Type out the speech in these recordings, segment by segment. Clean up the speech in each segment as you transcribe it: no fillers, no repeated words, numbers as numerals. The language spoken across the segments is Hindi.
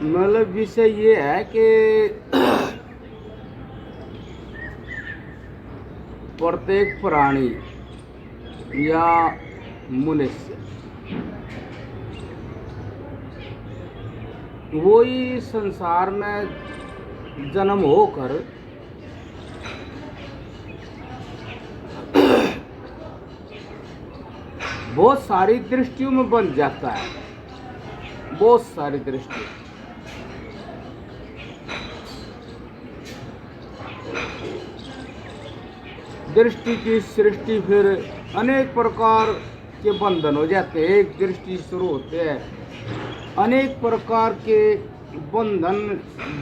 मतलब विषय ये है कि प्रत्येक प्राणी या मनुष्य वही संसार में जन्म होकर बहुत सारी दृष्टियों में बन जाता है, बहुत सारी दृष्टि। दृष्टि की सृष्टि फिर अनेक प्रकार के बंधन हो जाते हैं। एक दृष्टि शुरू होते हैं, अनेक प्रकार के बंधन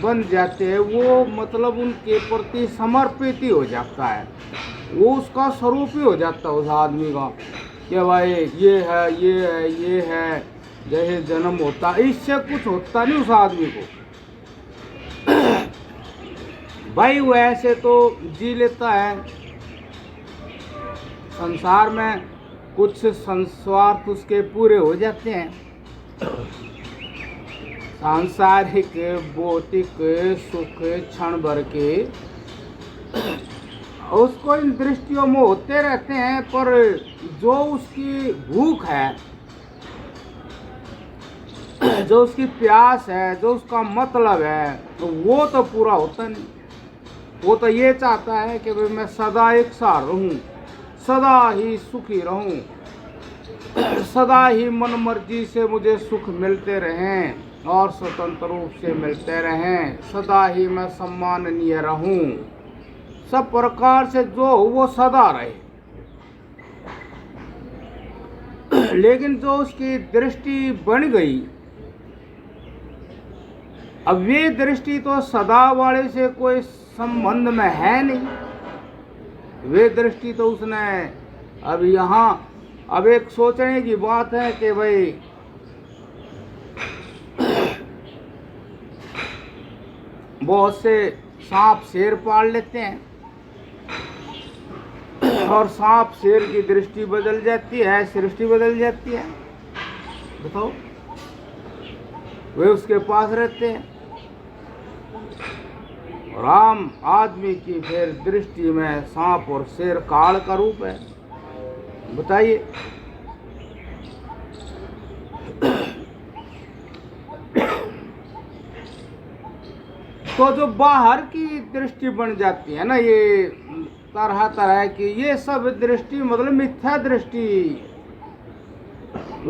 बन जाते हैं। वो मतलब उनके प्रति समर्पित ही हो जाता है, वो उसका स्वरूप ही हो जाता है उस आदमी का कि भाई ये है, ये है, ये है। जैसे जन्म होता है, इससे कुछ होता नहीं उस आदमी को। भाई वो ऐसे तो जी लेता है संसार में, कुछ संस्वार्थ उसके पूरे हो जाते हैं। सांसारिक भौतिक सुख क्षण भर के उसको इन दृष्टियों में होते रहते हैं, पर जो उसकी भूख है, जो उसकी प्यास है, जो उसका मतलब है, तो वो तो पूरा होता नहीं। वो तो ये चाहता है कि भाई मैं सदा एक सा रहूं, सदा ही सुखी रहूं, सदा ही मन मर्जी से मुझे सुख मिलते रहें और स्वतंत्र रूप से मिलते रहें, सदा ही मैं सम्माननीय रहूं, सब प्रकार से जो हो वो सदा रहे। लेकिन जो उसकी दृष्टि बन गई, अब ये दृष्टि तो सदा वाले से कोई संबंध में है नहीं। वे दृष्टि तो उसने अब यहाँ, अब एक सोचने की बात है कि भाई बहुत से सांप शेर पाल लेते हैं और सांप शेर की दृष्टि बदल जाती है, सृष्टि बदल जाती है। बताओ, वे उसके पास रहते हैं और आम आदमी की फिर दृष्टि में सांप और शेर काल का रूप है। बताइए, तो जो बाहर की दृष्टि बन जाती है ना, ये तरह तरह की, ये सब दृष्टि मतलब मिथ्या दृष्टि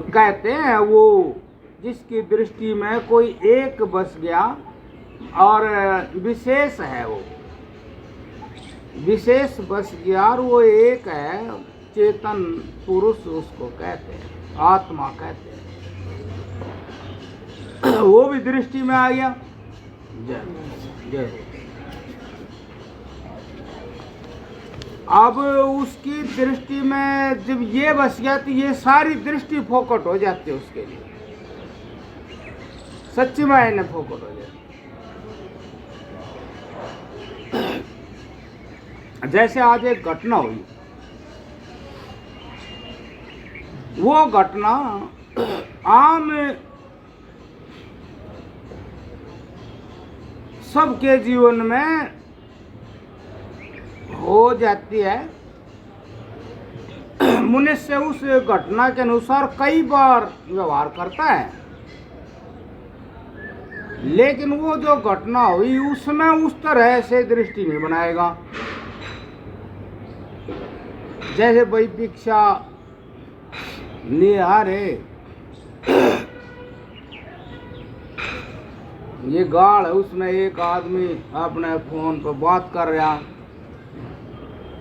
कहते हैं। वो जिसकी दृष्टि में कोई एक बस गया और विशेष है, वो विशेष बस गया और वो एक है, चेतन पुरुष उसको कहते हैं, आत्मा कहते हैं। वो भी दृष्टि में आ गया। जय जय। अब उसकी दृष्टि में जब ये बस गया तो ये सारी दृष्टि फोकट हो जाती है उसके लिए, सच्ची मायने फोकट हो जाती। जैसे आज एक घटना हुई, वो घटना आम सबके जीवन में हो जाती है। मनुष्य उस घटना के अनुसार कई बार व्यवहार करता है, लेकिन वो जो घटना हुई उसमें उस तरह से दृष्टि नहीं बनाएगा। जैसे भाई भिक्षा निहारे, ये गाड़ है, उसमें एक आदमी अपने फोन पर बात कर रहा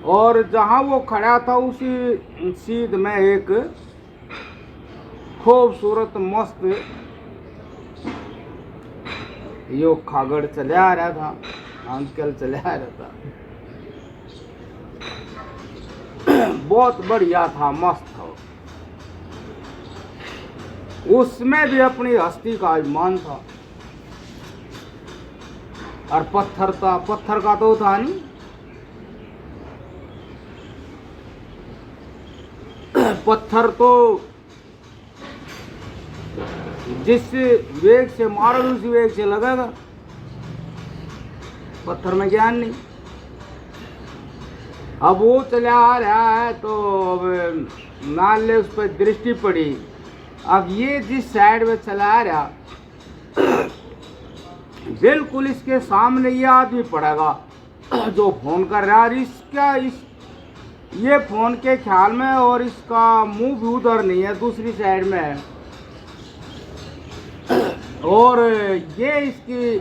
और जहां वो खड़ा था उसी सीध में एक खूबसूरत मस्त यो खागड़ चले आ रहा था, अंकल चले आ रहा था। बहुत बढ़िया था, मस्त था। उसमें भी अपनी हस्ती का अभिमान था। और पत्थर था, पत्थर का तो था नहीं। पत्थर तो जिस वेग से मारोगे उसी वेग से लगेगा। पत्थर में ज्ञान नहीं। अब वो चला आ रहा है तो अब मान ले उस पर दृष्टि पड़ी। अब ये जिस साइड में चला आ रहा बिल्कुल इसके सामने ये आदमी पड़ेगा जो फोन कर रहा है। ये फोन के ख्याल में और इसका मुंह भी उधर नहीं है, दूसरी साइड में है। और ये इसकी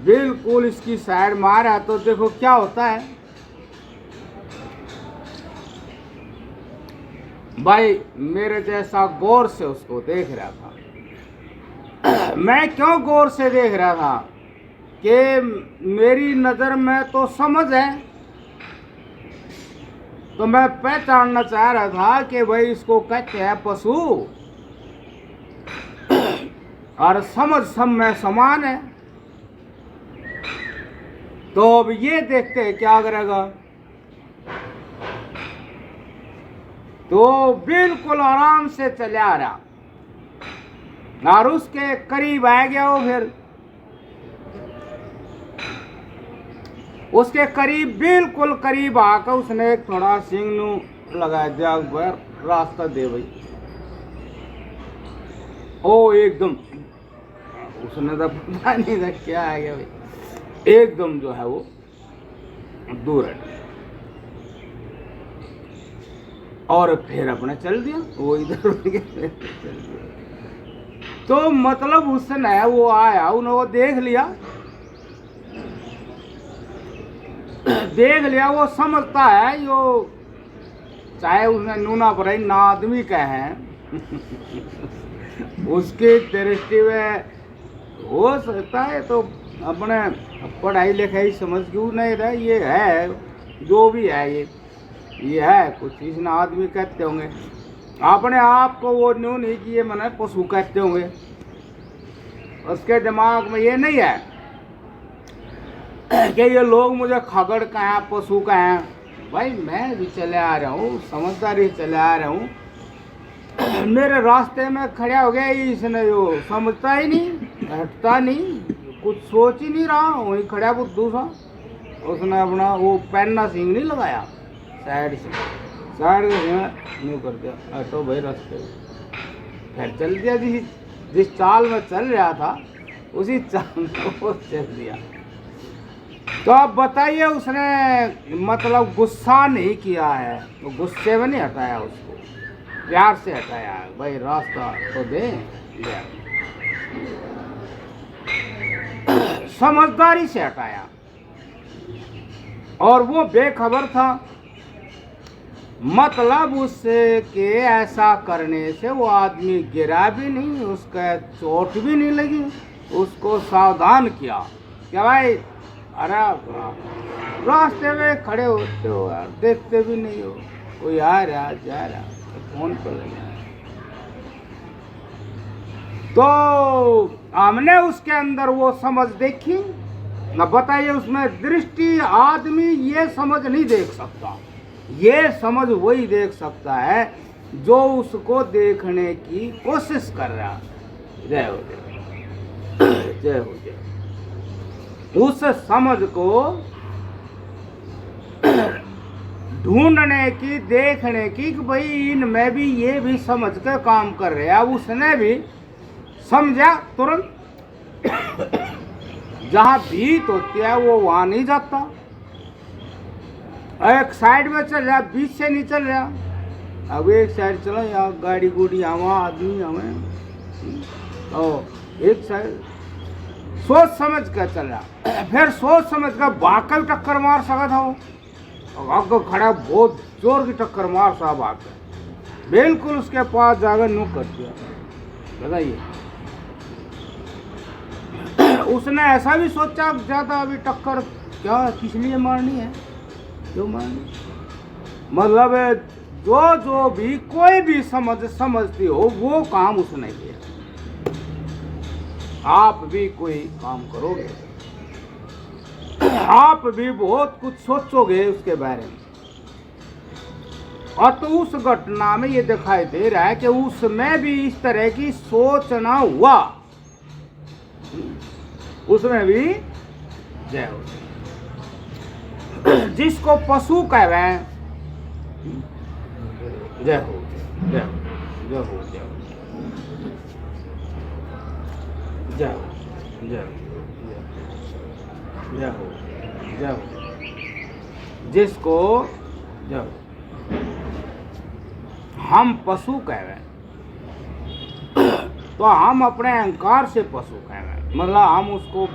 बिल्कुल इसकी साइड में आ रहा है तो देखो क्या होता है भाई। मेरे जैसा गौर से उसको देख रहा था। मैं क्यों गौर से देख रहा था कि मेरी नज़र में तो समझ है, तो मैं पहचानना चाह रहा था कि भाई इसको कहते हैं पशु और समझ सब में समान है। तो अब ये देखते हैं क्या करेगा। तो बिल्कुल आराम से चले आ रहा और उसके करीब आ गया वो। फिर उसके करीब बिल्कुल करीब आकर उसने एक थोड़ा सिंह नू लगा दिया, रास्ता दे भाई। ओ एकदम उसने तो पता नहीं था क्या आ गया भाई, एकदम जो है वो दूर है और फिर अपने चल दिया वो इधर चल दिया। तो मतलब उसने वो आया, उन्होंने देख लिया वो समझता है यो चाहे उसने नूना पर ना आदमी का है उसकी दृष्टि में हो सकता है। तो अपने पढ़ाई लिखाई समझ क्यों नहीं रहा, ये है जो भी है ये है कुछ इसने आदमी कहते होंगे। अपने आप को वो न्यू नहीं कि ये मैंने पशु कहते होंगे, उसके दिमाग में ये नहीं है कि ये लोग मुझे खगड़ कहें पशु कहें। भाई मैं भी चले आ रहा हूँ, समझदारी चले आ रहा हूँ। मेरे रास्ते में खड़ा हो गया इसने, जो समझता ही नहीं, हटता नहीं, कुछ सोच ही नहीं रहा, वहीं खड़ा बुद्धू सा। उसने अपना वो पहनना सिंह नहीं लगाया, साइड न्यू कर दिया, हटो भाई रास्ते। फिर चल दिया जिस चाल में चल रहा था उसी चाल में वो चल दिया। तो आप बताइए उसने मतलब गुस्सा नहीं किया है, तो गुस्से में नहीं हटाया, उसको प्यार से हटाया। भाई रास्ता तो दे, समझदारी से हटाया। और वो बेखबर था, मतलब उससे कि ऐसा करने से वो आदमी गिरा भी नहीं, उसका चोट भी नहीं लगी। उसको सावधान किया क्या भाई, अरे रास्ते में खड़े होते हो यार, देखते भी नहीं हो कोई आ रहा जा रहा, तो फोन पर लगा। तो हमने उसके अंदर वो समझ देखी ना। बताइए उसमें दृष्टि आदमी ये समझ नहीं देख सकता, ये समझ वही देख सकता है जो उसको देखने की कोशिश कर रहा। जय हो जय, जय हो जय। उस समझ को ढूंढने की, देखने की कि भाई इनमें भी ये भी समझ के काम कर रहे हैं। उसने भी समझा तुरंत। जहाँ भीत होती है वो वहाँ नहीं जाता, एक साइड में चल रहा, बीच से नहीं चल रहा। अब एक साइड चलो, यहाँ गाड़ी गुड़ी आवा आदमी हमें, एक साइड सोच समझ कर चल रहा। फिर सोच समझ कर भाग टक्कर मार सका था वो, आगे खड़ा बहुत जोर की टक्कर मार सा भाग कर बिल्कुल उसके पास जाकर नुक कर दिया। बताइए उसने ऐसा भी सोचा ज्यादा अभी टक्कर क्या किस लिए मारनी है, क्यों मारनी, मतलब जो भी कोई भी समझती हो वो काम उसने किया। आप भी कोई काम करोगे, आप भी बहुत कुछ सोचोगे उसके बारे में। और तो उस घटना में ये दिखाई दे रहा है कि उसमें भी इस तरह की सोचना हुआ, उसमें भी जय हो। जिसको पशु कहवे, जय हो जय हो जय हो जय हो जय हो जय हो जय हो जय हो। जिसको जय हो हम पशु कहवे, तो हम अपने अहंकार से पशु कहवे, मतलब हम उसको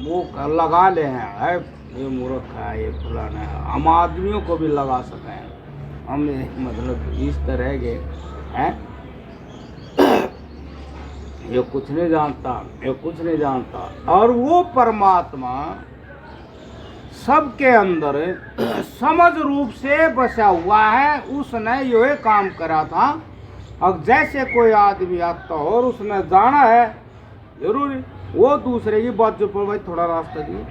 वो लगा ले हैं, ये मूर्ख है, ये फलाना है, हम आदमियों को भी लगा सकें हम, मतलब इस तरह के हैं, ये कुछ नहीं जानता, ये कुछ नहीं जानता। और वो परमात्मा सबके अंदर समझ रूप से बसा हुआ है, उसने ये काम करा था। अब जैसे कोई आदमी आता हो और उसने जाना है जरूरी, वो दूसरे की बात जो पर भाई थोड़ा रास्ता दिए,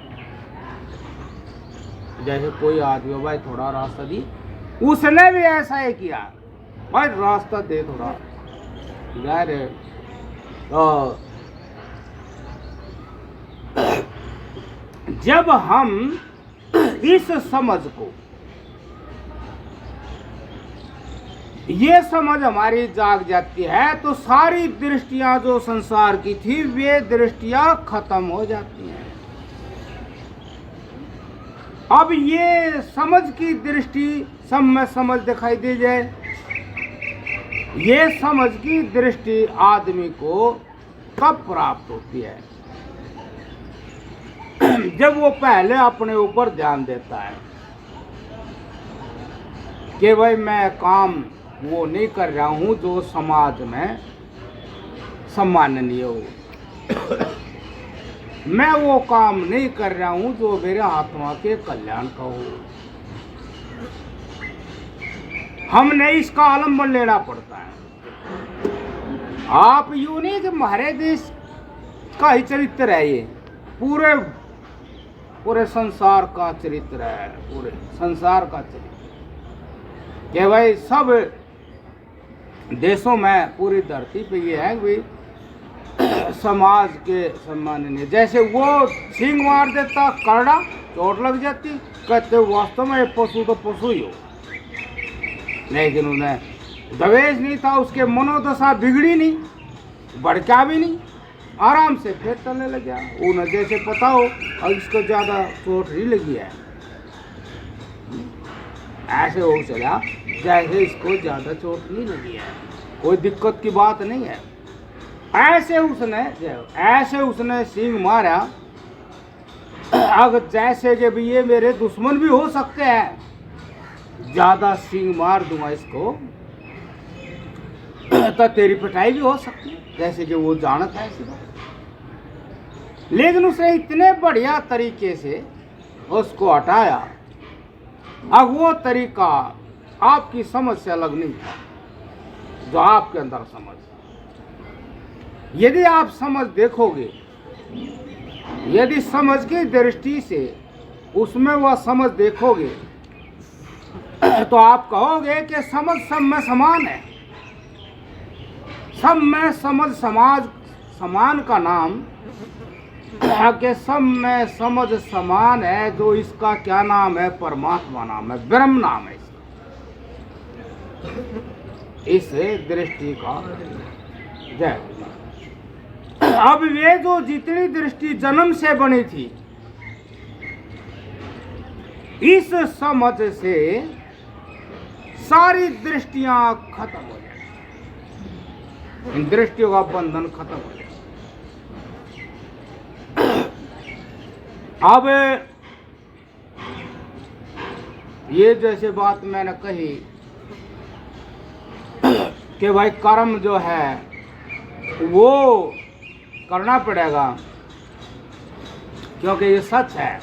जैसे कोई आदमी हो भाई थोड़ा रास्ता दी, उसने भी ऐसा ही किया, भाई रास्ता दे थोड़ा यार। जब हम इस समझ को, ये समझ हमारी जाग जाती है, तो सारी दृष्टियां जो संसार की थी वे दृष्टियां खत्म हो जाती हैं। अब ये समझ की दृष्टि सब में समझ दिखाई दे जाए, ये समझ की दृष्टि आदमी को कब प्राप्त होती है? जब वो पहले अपने ऊपर ध्यान देता है कि भाई मैं काम वो नहीं कर रहा हूं जो समाज में सम्माननीय हो, मैं वो काम नहीं कर रहा हूं जो मेरे आत्मा के कल्याण का हो। हमने इसका आलम्बन लेना पड़ता है। आप यूं नहीं कि हमारे देश का ही चरित्र है, ये पूरे पूरे संसार का चरित्र है, पूरे संसार का चरित्र कि भाई सब देशों में पूरी धरती पे ये है कि समाज के सम्माननीय, जैसे वो सींग मार देता करड़ा चोट लग जाती, कहते वास्तव में पशु तो पशु ही हो, लेकिन उन्हें द्वेष नहीं था, उसके मनोदशा बिगड़ी नहीं, भड़का भी नहीं, आराम से फिर चलने लग गया। उन्हें जैसे पता हो और इसको ज़्यादा चोट नहीं लगी है, ऐसे हो चला जैसे इसको ज़्यादा चोट नहीं लगी है, कोई दिक्कत की बात नहीं है। ऐसे उसने सींग मारा, अगर जैसे कि भी ये मेरे दुश्मन भी हो सकते हैं, ज़्यादा सींग मार दूंगा इसको तो तेरी पिटाई भी हो सकती है, जैसे कि वो जानत है ऐसी बात। लेकिन उसने इतने बढ़िया तरीके से उसको हटाया। अब वो तरीका आपकी समझ से अलग नहीं था, जो आपके अंदर समझ, यदि आप समझ देखोगे, यदि समझ की दृष्टि से उसमें वह समझ देखोगे, तो आप कहोगे कि समझ सब में समान है। सब में समझ समाज समान का नाम कि सब में समझ समान है, जो इसका क्या नाम है? परमात्मा नाम है, ब्रह्म नाम है इसका। इस दृष्टि का जय। अब वे जो जितनी दृष्टि जन्म से बनी थी, इस समझ से सारी दृष्टियां खत्म हो जाए, इन दृष्टियों का बंधन खत्म हो जाए। अब ये जैसे बात मैंने कही कि भाई कर्म जो है वो करना पड़ेगा, क्योंकि ये सच है,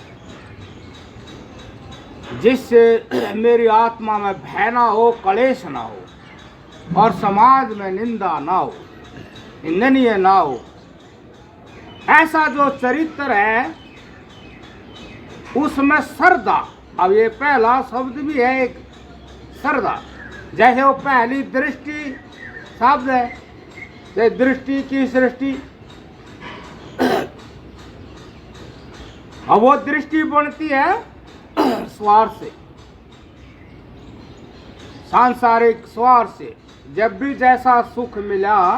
जिससे मेरी आत्मा में भय ना हो, कलेश ना हो, और समाज में निंदा ना हो, निंदनीय ना हो। ऐसा जो चरित्र है उसमें श्रद्धा, अब ये पहला शब्द भी है एक श्रद्धा, जैसे वो पहली दृष्टि शब्द है, जैसे दृष्टि की सृष्टि, अब वो दृष्टि बनती है स्वार्थ से, सांसारिक स्वार्थ से। जब भी जैसा सुख मिला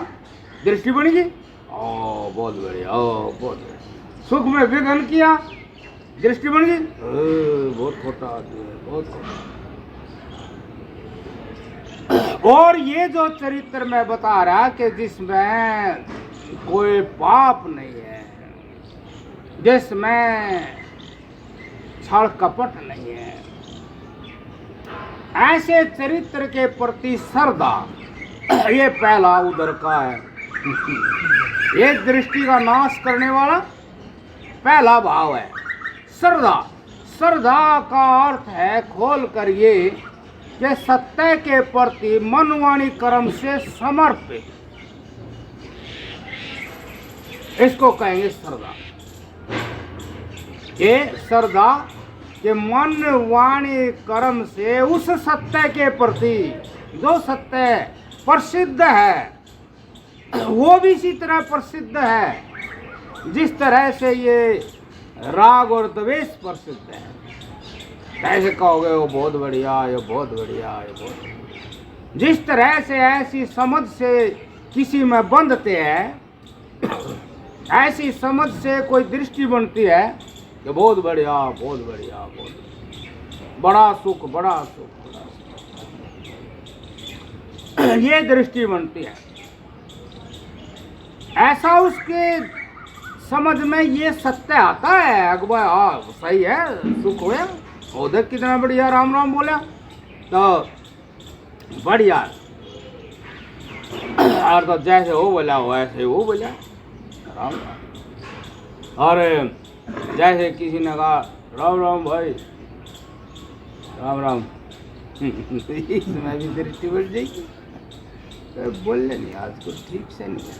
दृष्टि बन गई, ओ बहुत बढ़िया, ओ बहुत बढ़िया। सुख में विघ्न किया, दृष्टि बन गई, बहुत खोटा आदमी है, बहुत खोटा। और ये जो चरित्र मैं बता रहा कि जिसमें कोई पाप नहीं है, जिसमें छल कपट नहीं है, ऐसे चरित्र के प्रति श्रद्धा, ये पहला उधर का है। ये दृष्टि का नाश करने वाला पहला भाव है श्रद्धा। श्रद्धा का अर्थ है खोल कर ये कि सत्य के प्रति मन वाणी कर्म से समर्पित, इसको कहेंगे श्रद्धा। ये श्रद्धा के मन वाणी कर्म से उस सत्य के प्रति जो सत्य प्रसिद्ध है वो भी इसी तरह प्रसिद्ध है जिस तरह से ये राग और द्वेष प्रसिद्ध है। कैसे कहोगे वो बहुत बढ़िया, ये बहुत बढ़िया, ये बहुत बढ़िया। जिस तरह से ऐसी समझ से किसी में बंधते हैं, ऐसी समझ से कोई दृष्टि बनती है कि बहुत बढ़िया, बहुत बढ़िया, बहुत बढ़िया, बड़ा सुख, बड़ा सुख, बड़ा सुख, ये दृष्टि बनती है। ऐसा उसके समझ में ये सत्य आता है, अकबर हाँ सही है, सुख हुआ, उधर कितना बढ़िया राम राम बोला तो बढ़िया, और तो जैसे वो बोला वैसे वो बोला राम राम। और जैसे किसी ने कहा राम राम भाई, राम राम, इसमें भी दृष्टि बढ़ जाएगी, तो बोलने नहीं, आज कुछ ठीक से नहीं है,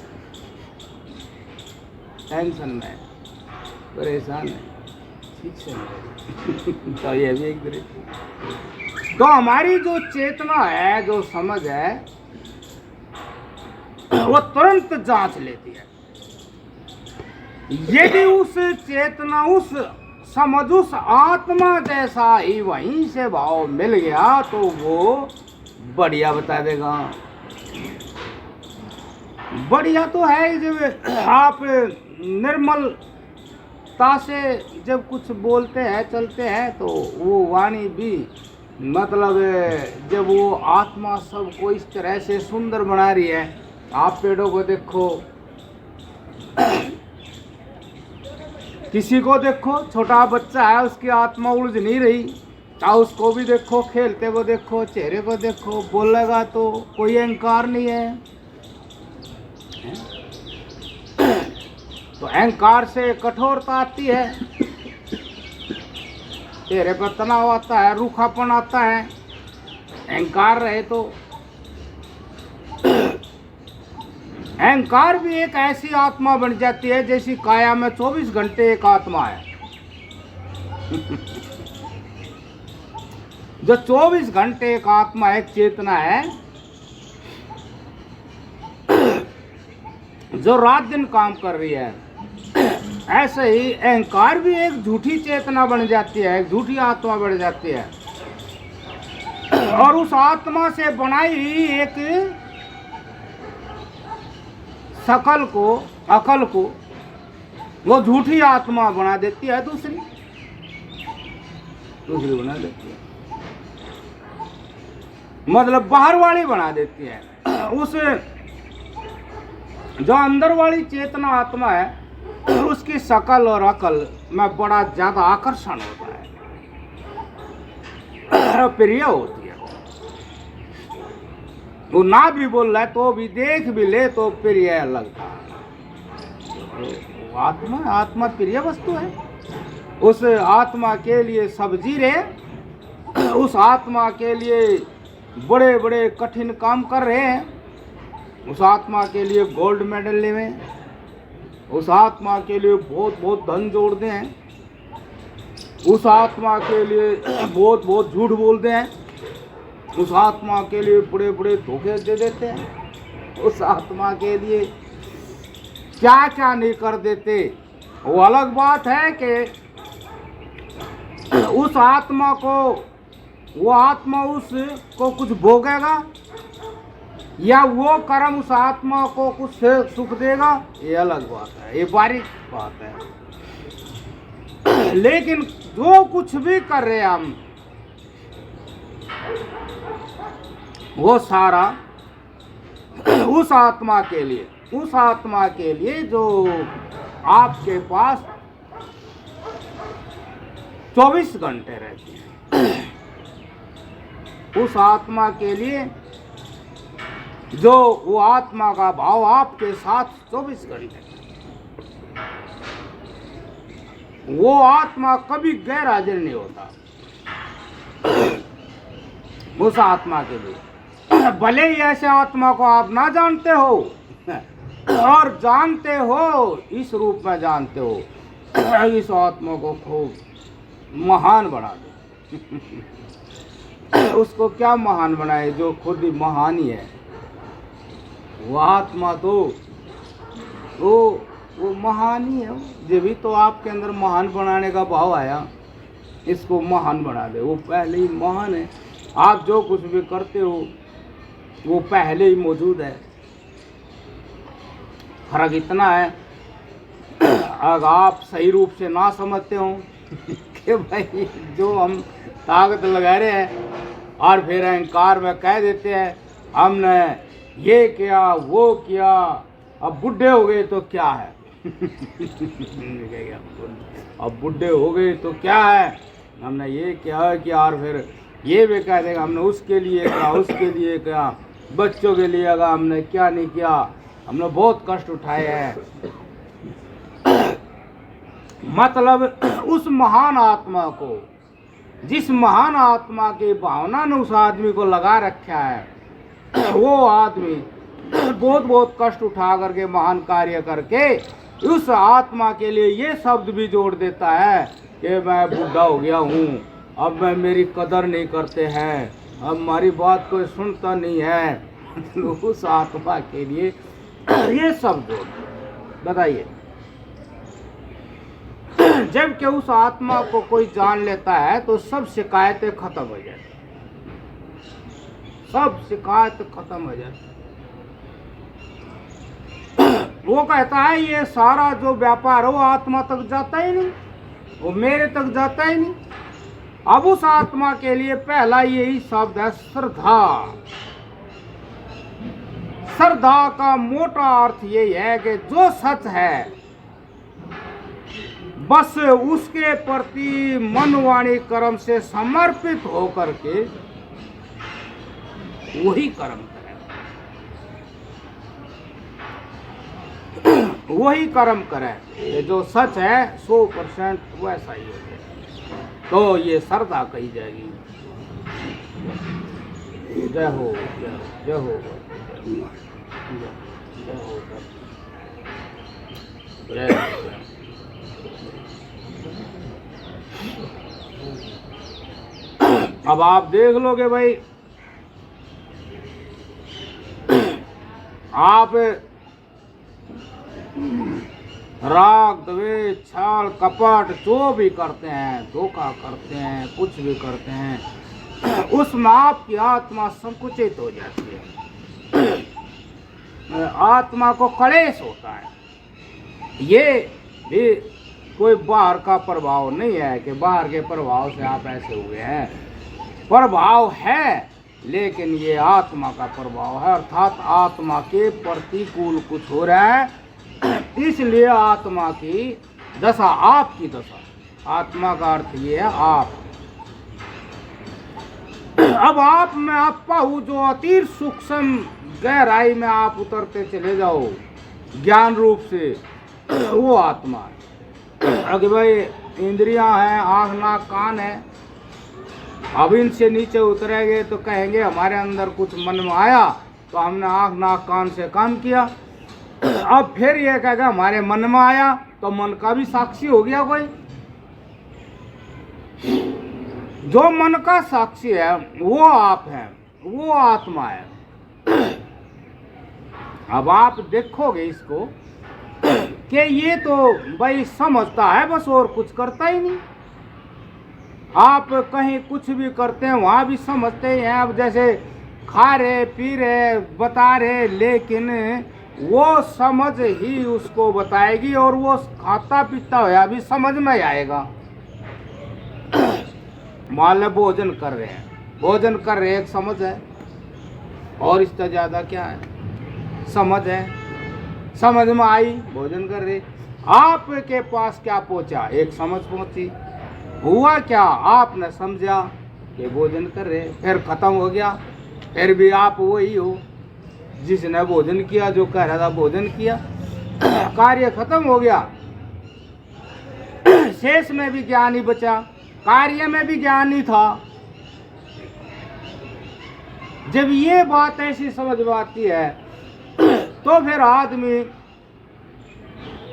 टेंशन में, परेशान है, ठीक से नहीं। तो ये भी एक दृष्टि। तो हमारी जो चेतना है, जो समझ है, वो तुरंत जांच लेती है। यदि उस चेतना, उस समझ, उस आत्मा जैसा ही वहीं से भाव मिल गया तो वो बढ़िया बता देगा। बढ़िया तो है जब आप निर्मलता से जब कुछ बोलते हैं, चलते हैं, तो वो वाणी भी मतलब जब वो आत्मा सबको इस तरह से सुंदर बना रही है। आप पेड़ों को देखो, किसी को देखो, छोटा बच्चा है, उसकी आत्मा उलझ नहीं रही, चाहे उसको भी देखो, खेलते को देखो, चेहरे को देखो, बोलेगा तो कोई अहंकार नहीं है। तो अहंकार से कठोरता आती है, चेहरे पर तनाव आता है, रूखापन आता है, अहंकार रहे तो। अहंकार भी एक ऐसी आत्मा बन जाती है जैसी काया में 24 घंटे एक आत्मा है। जो 24 घंटे एक आत्मा, एक चेतना है जो रात दिन काम कर रही है। ऐसे ही अहंकार भी एक झूठी चेतना बन जाती है, एक झूठी आत्मा बन जाती है, और उस आत्मा से बनाई एक सकल को, अकल को वो झूठी आत्मा बना देती है, दूसरी बना देती है, मतलब बाहर वाली बना देती है। उस जो अंदर वाली चेतना आत्मा है उसकी शकल और अकल में बड़ा ज्यादा आकर्षण होता है, प्रिय होती है। वो ना भी बोल रहा है तो भी, देख भी ले तो प्रिय लगता है। आत्मा, आत्मा प्रिय वस्तु है। उस आत्मा के लिए सब जी रहे, उस आत्मा के लिए बड़े बड़े कठिन काम कर रहे हैं, उस आत्मा के लिए गोल्ड मेडल ले रहे हैं, उस आत्मा के लिए बहुत बहुत धन जोड़ते हैं, उस आत्मा के लिए बहुत बहुत झूठ बोलते हैं, उस आत्मा के लिए बड़े बड़े धोखे दे देते हैं, उस आत्मा के लिए क्या क्या नहीं कर देते। वो अलग बात है कि उस आत्मा को, वो आत्मा उसको कुछ भोगेगा या वो कर्म उस आत्मा को कुछ सुख देगा, ये अलग बात है, ये बारीक बात है। लेकिन जो कुछ भी कर रहे हैं हम, वो सारा उस आत्मा के लिए, उस आत्मा के लिए जो आपके पास 24 घंटे रहती है, उस आत्मा के लिए जो वो आत्मा का भाव आपके साथ 24 घंटे, वो आत्मा कभी गैर हाजिर नहीं होता उस आत्मा के लिए। भले ही ऐसे आत्मा को आप ना जानते हो और जानते हो, इस रूप में जानते हो, इस आत्मा को खूब महान बना दो। उसको क्या महान बनाए, जो खुद ही महान ही है। वो आत्मा तो वो महान ही है। जब भी तो आपके अंदर महान बनाने का भाव आया, इसको महान बना दे। वो पहले ही महान है। आप जो कुछ भी करते हो वो पहले ही मौजूद है। फर्क इतना है, अगर आप सही रूप से ना समझते हो कि भाई जो हम ताकत लगा रहे हैं और फिर अहंकार में कह देते हैं हमने ये किया वो किया, अब बुढ़े हो गए तो क्या है अब बुढ़े हो गए तो क्या है, हमने ये किया कि, और फिर ये भी कह देगा हमने उसके लिए किया, उसके लिए किया, बच्चों के लिए अगर हमने क्या नहीं किया, हमने बहुत कष्ट उठाए हैं। मतलब उस महान आत्मा को, जिस महान आत्मा की भावना ने उस आदमी को लगा रखा है, वो आदमी बहुत बहुत कष्ट उठा करके महान कार्य करके उस आत्मा के लिए ये शब्द भी जोड़ देता है कि मैं बूढ़ा हो गया हूँ, अब मैं मेरी कदर नहीं करते हैं, अब हमारी बात कोई सुनता नहीं है। तो उस आत्मा के लिए ये शब्द जोड़, बताइए। जबकि उस आत्मा को कोई जान लेता है तो सब शिकायतें खत्म हो जाती, सब शिकायत खत्म हो जाती। वो कहता है ये सारा जो व्यापार है वो आत्मा तक जाता ही नहीं, वो मेरे तक जाता ही नहीं। अब उस आत्मा के लिए पहला यही शब्द है श्रद्धा। श्रद्धा का मोटा अर्थ यही है कि जो सच है बस उसके प्रति मन वाणी कर्म से समर्पित होकर के वही कर्म करें, वही कर्म करें। ये जो सच है 100% वैसा ही हो, तो ये श्रद्धा कही जाएगी। जय हो, जय हो, जय हो, जय हो। अब आप देख लोगे भाई, आप राग द्वेष छल कपट जो भी करते हैं, धोखा करते हैं, कुछ भी करते हैं, उसमें आपकी आत्मा संकुचित हो जाती है, आत्मा को क्लेश होता है। ये भी कोई बाहर का प्रभाव नहीं है कि बाहर के प्रभाव से आप ऐसे हुए हैं, प्रभाव है, लेकिन ये आत्मा का प्रभाव है, अर्थात आत्मा के प्रतिकूल कुछ हो रहा है, इसलिए आत्मा की दशा, आपकी दशा, आत्मा का अर्थ ये है आप। अब आप में आपा हूँ जो अति सूक्ष्म गहराई में आप उतरते चले जाओ ज्ञान रूप से, वो आत्मा है। अगर भाई इंद्रियां हैं, आँख नाक कान है, अब इनसे नीचे उतरेंगे तो कहेंगे हमारे अंदर कुछ मन में आया तो हमने आँख नाक कान से काम किया। अब फिर ये कहेगा हमारे मन में आया, तो मन का भी साक्षी हो गया कोई। जो मन का साक्षी है वो आप हैं, वो आत्मा है। अब आप देखोगे इसको कि ये तो भाई समझता है बस, और कुछ करता ही नहीं। आप कहीं कुछ भी करते हैं वहां भी समझते हैं। अब जैसे खा रहे पी रहे बता रहे, लेकिन वो समझ ही उसको बताएगी, और वो खाता पीता हुआ भी समझ में आएगा। मान लो भोजन कर रहे हैं, भोजन कर रहे हैं, एक समझ है, और इससे ज्यादा क्या है, समझ है। समझ में आई, भोजन कर रहे, आपके पास क्या पहुंचा, एक समझ पहुंची। हुआ क्या, आपने समझा कि भोजन कर रहे, फिर खत्म हो गया। फिर भी आप वही हो जिसने भोजन किया, जो कह रहा था भोजन किया, कार्य खत्म हो गया। शेष में भी ज्ञान ही बचा, कार्य में भी ज्ञान ही था। जब ये बात ऐसी समझ में आती है तो फिर आदमी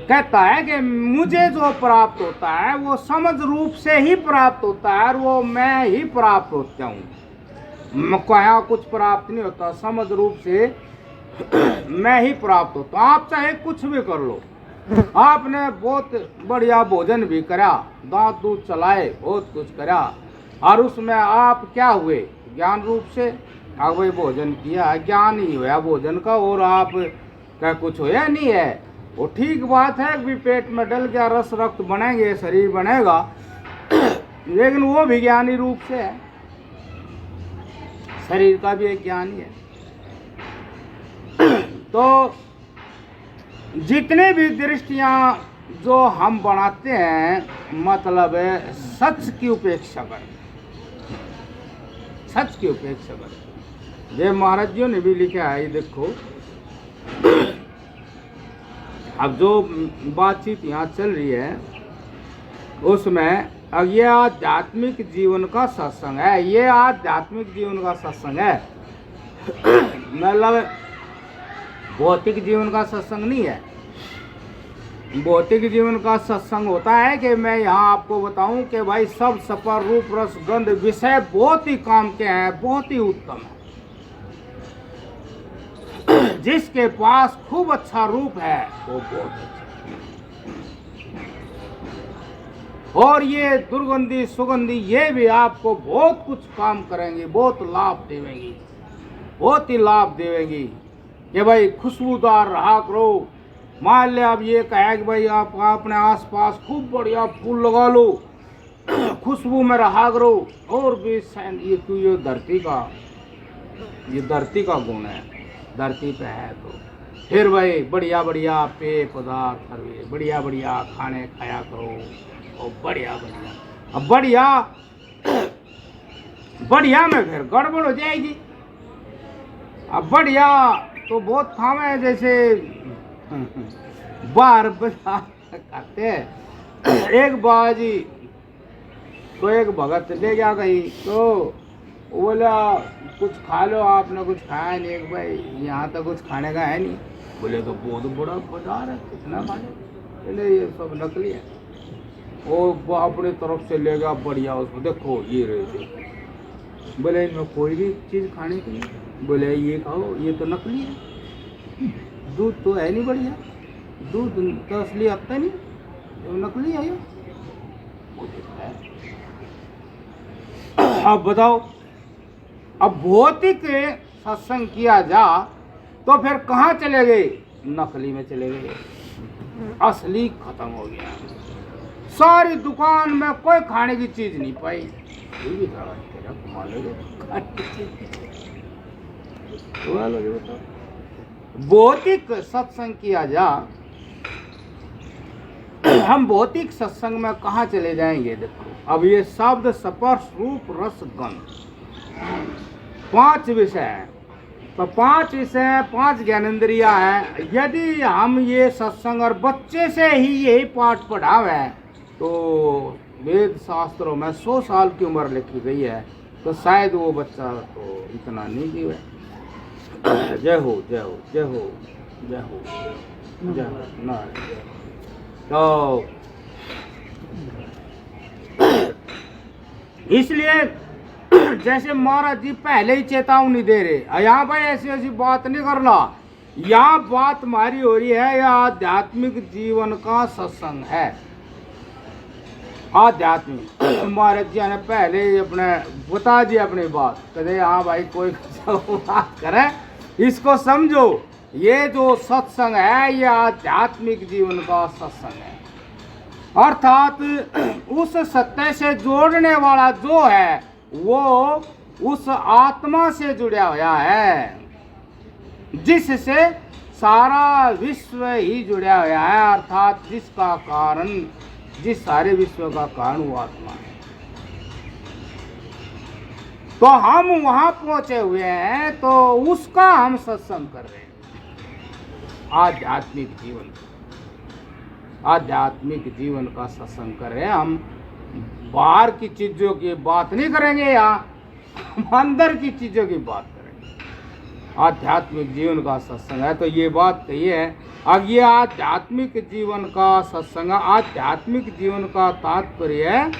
कहता है कि मुझे जो प्राप्त होता है वो समझ रूप से ही प्राप्त होता है, और वो मैं ही प्राप्त होता हूँ। क्या कुछ प्राप्त नहीं होता, समझ रूप से मैं ही प्राप्त होता हूँ। आप चाहे कुछ भी कर लो, आपने बहुत बढ़िया भोजन भी करा, दांत दूध चलाए, बहुत कुछ करा, और उसमें आप क्या हुए, ज्ञान रूप से आप वही भोजन किया, ज्ञान ही हुआ भोजन का, और आप क्या कुछ होया नहीं है। वो ठीक बात है कि पेट में डल गया, रस रक्त बनेंगे, शरीर बनेगा, लेकिन वो भी ज्ञानी रूप से है, शरीर का भी एक ज्ञान ही है। तो जितने भी दृष्टियां जो हम बनाते हैं, मतलब है सच की उपेक्षा करें, सच की उपेक्षा करें। ये महाराज जी ने भी लिखा है, ये देखो। अब जो बातचीत यहाँ चल रही है उसमें, अब ये आध्यात्मिक जीवन का सत्संग है, ये आध्यात्मिक जीवन का सत्संग है, मतलब भौतिक जीवन का सत्संग नहीं है। भौतिक जीवन का सत्संग होता है कि मैं यहाँ आपको बताऊं कि भाई सब सपर रूप रस गंध विषय बहुत ही काम के हैं, बहुत ही उत्तम है। जिसके पास खूब अच्छा रूप है वो बहुत अच्छा, और ये दुर्गंधी सुगंधी ये भी आपको बहुत कुछ काम करेंगे, बहुत लाभ देवेंगी, बहुत ही लाभ देवेंगी कि भाई खुशबूदार रहा करो। मान लिया अब ये कहे कि भाई आप अपने आसपास खूब बढ़िया फूल लगा लो, खुशबू में रहा करो, और भी ये क्यों, ये धरती का गुण है, धरती पे है। तो फिर भाई बढ़िया बढ़िया पेय पदार्थ, बढ़िया बढ़िया खाने खाया करो, और बढ़िया बढ़िया, अब बढ़िया बढ़िया में फिर गड़बड़ हो जाएगी। अब बढ़िया तो बहुत काम है, जैसे बार बाजार खाते हैं। एक बाजी तो एक भगत ले गया कहीं, तो बोला कुछ खा लो, आपने कुछ खाया नहीं। एक भाई यहाँ तो कुछ खाने का है नहीं। बोले तो बहुत बड़ा बाजार है, कितना खा लो। बोले ये सब नकली है। वो अपनी तरफ से ले गया बढ़िया, उसको देखो ये रहे। बोले इनमें कोई भी चीज़ खाने की नहीं। बोले ये खाओ, ये तो नकली है, दूध तो है नहीं बढ़िया, दूध तो असली आता नहीं, तो नकली है ये। अब बताओ, अब भौतिक सत्संग किया जा तो फिर कहाँ चले गए, नकली में चले गए, असली खत्म हो गया। सारी दुकान में कोई खाने की चीज नहीं पाई। भौतिक सत्संग किया जा, हम भौतिक सत्संग में कहाँ चले जाएंगे। देखो अब ये शब्द स्पर्श रूप रस गंध 5 विषय हैं, तो 5 विषय 5 ज्ञानेंद्रिया हैं। यदि हम ये सत्संग और बच्चे से ही यही पाठ पढ़ावे तो वेद शास्त्रों में 100 साल की उम्र लिखी गई है, तो शायद वो बच्चा तो इतना नहीं जीवे। जय हो जय हो जय हो जय हो जय हो ना। तो इसलिए जैसे महाराज जी पहले ही चेतावनी दे रहे, यहाँ भाई ऐसी ऐसी बात नहीं करना। यहाँ बात हमारी हो रही है, यह आध्यात्मिक जीवन का सत्संग है। आध्यात्मिक महाराज जी ने पहले ही अपने बता दी अपनी बात, कहते हाँ भाई कोई बात करे इसको समझो, ये जो सत्संग है ये आध्यात्मिक जीवन का सत्संग है। अर्थात उस सत्य से जोड़ने वाला जो है वो उस आत्मा से जुड़ा हुआ है, जिससे सारा विश्व ही जुड़ा हुआ है। अर्थात जिसका कारण, जिस सारे विश्व का कारण वो आत्मा है। तो हम वहां पहुंचे हुए हैं, तो उसका हम सत्संग कर रहे हैं। आध्यात्मिक जीवन, आध्यात्मिक जीवन का सत्संग कर रहे हैं हम। बाहर की चीजों की बात नहीं करेंगे, यहाँ हम अंदर की चीजों की बात करेंगे। आध्यात्मिक जीवन का सत्संग है, तो ये बात कही है। अब ये आध्यात्मिक जीवन का सत्संग, आध्यात्मिक जीवन का तात्पर्य है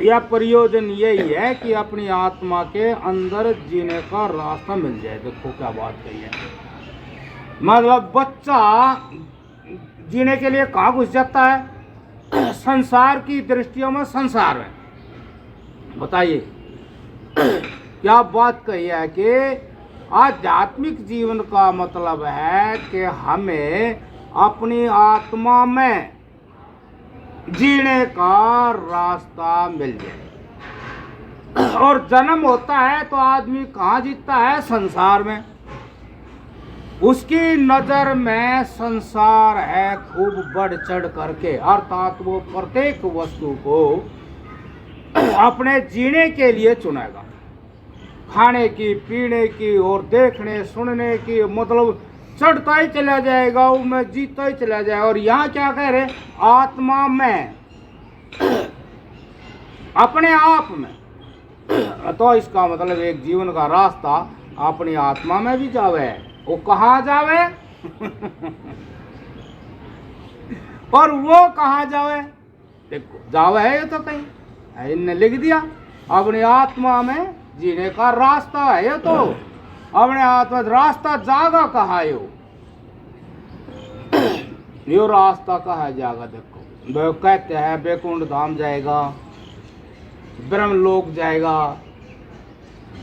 या प्रयोजन यही है कि अपनी आत्मा के अंदर जीने का रास्ता मिल जाए। देखो क्या बात कही है। मतलब बच्चा जीने के लिए कहाँ घुस जाता है? संसार की दृष्टियों में, संसार में। बताइए क्या बात कही है कि आध्यात्मिक जीवन का मतलब है कि हमें अपनी आत्मा में जीने का रास्ता मिल जाए। और जन्म होता है तो आदमी कहाँ जीता है? संसार में। उसकी नजर में संसार है खूब बढ़ चढ़ करके, अर्थात वो प्रत्येक वस्तु को अपने जीने के लिए चुनेगा। खाने की, पीने की और देखने सुनने की, मतलब चढ़ता ही चला जाएगा, वो में जीता ही चला जाएगा। और यहाँ क्या कह रहे? आत्मा में, अपने आप में। तो इसका मतलब एक जीवन का रास्ता अपनी आत्मा में भी जावे। वो कहाँ जावे? और वो कहाँ जावे? देखो जावे है ये तो कहीं इनने लिख दिया, अपनी आत्मा में जीने का रास्ता है ये तो। अपने आत्मा रास्ता जागा कहाँ है? यो रास्ता कहाँ जाएगा? देखो वो कहते हैं बैकुंठ धाम जाएगा, ब्रह्मलोक जाएगा,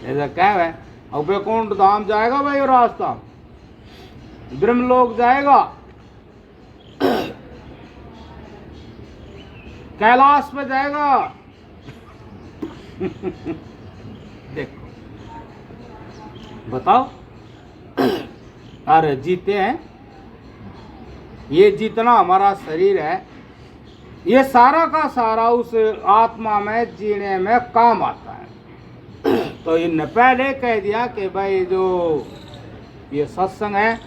ऐसा क्या है? और बैकुंठ धाम जाएगा भाई ये रास्ता, ब्रह्मलोक जाएगा, कैलाश पे जाएगा। देखो बताओ, अरे जीते हैं, ये जितना हमारा शरीर है ये सारा का सारा उस आत्मा में जीने में काम आता है। तो इनने पहले कह दिया कि भाई जो ये सत्संग है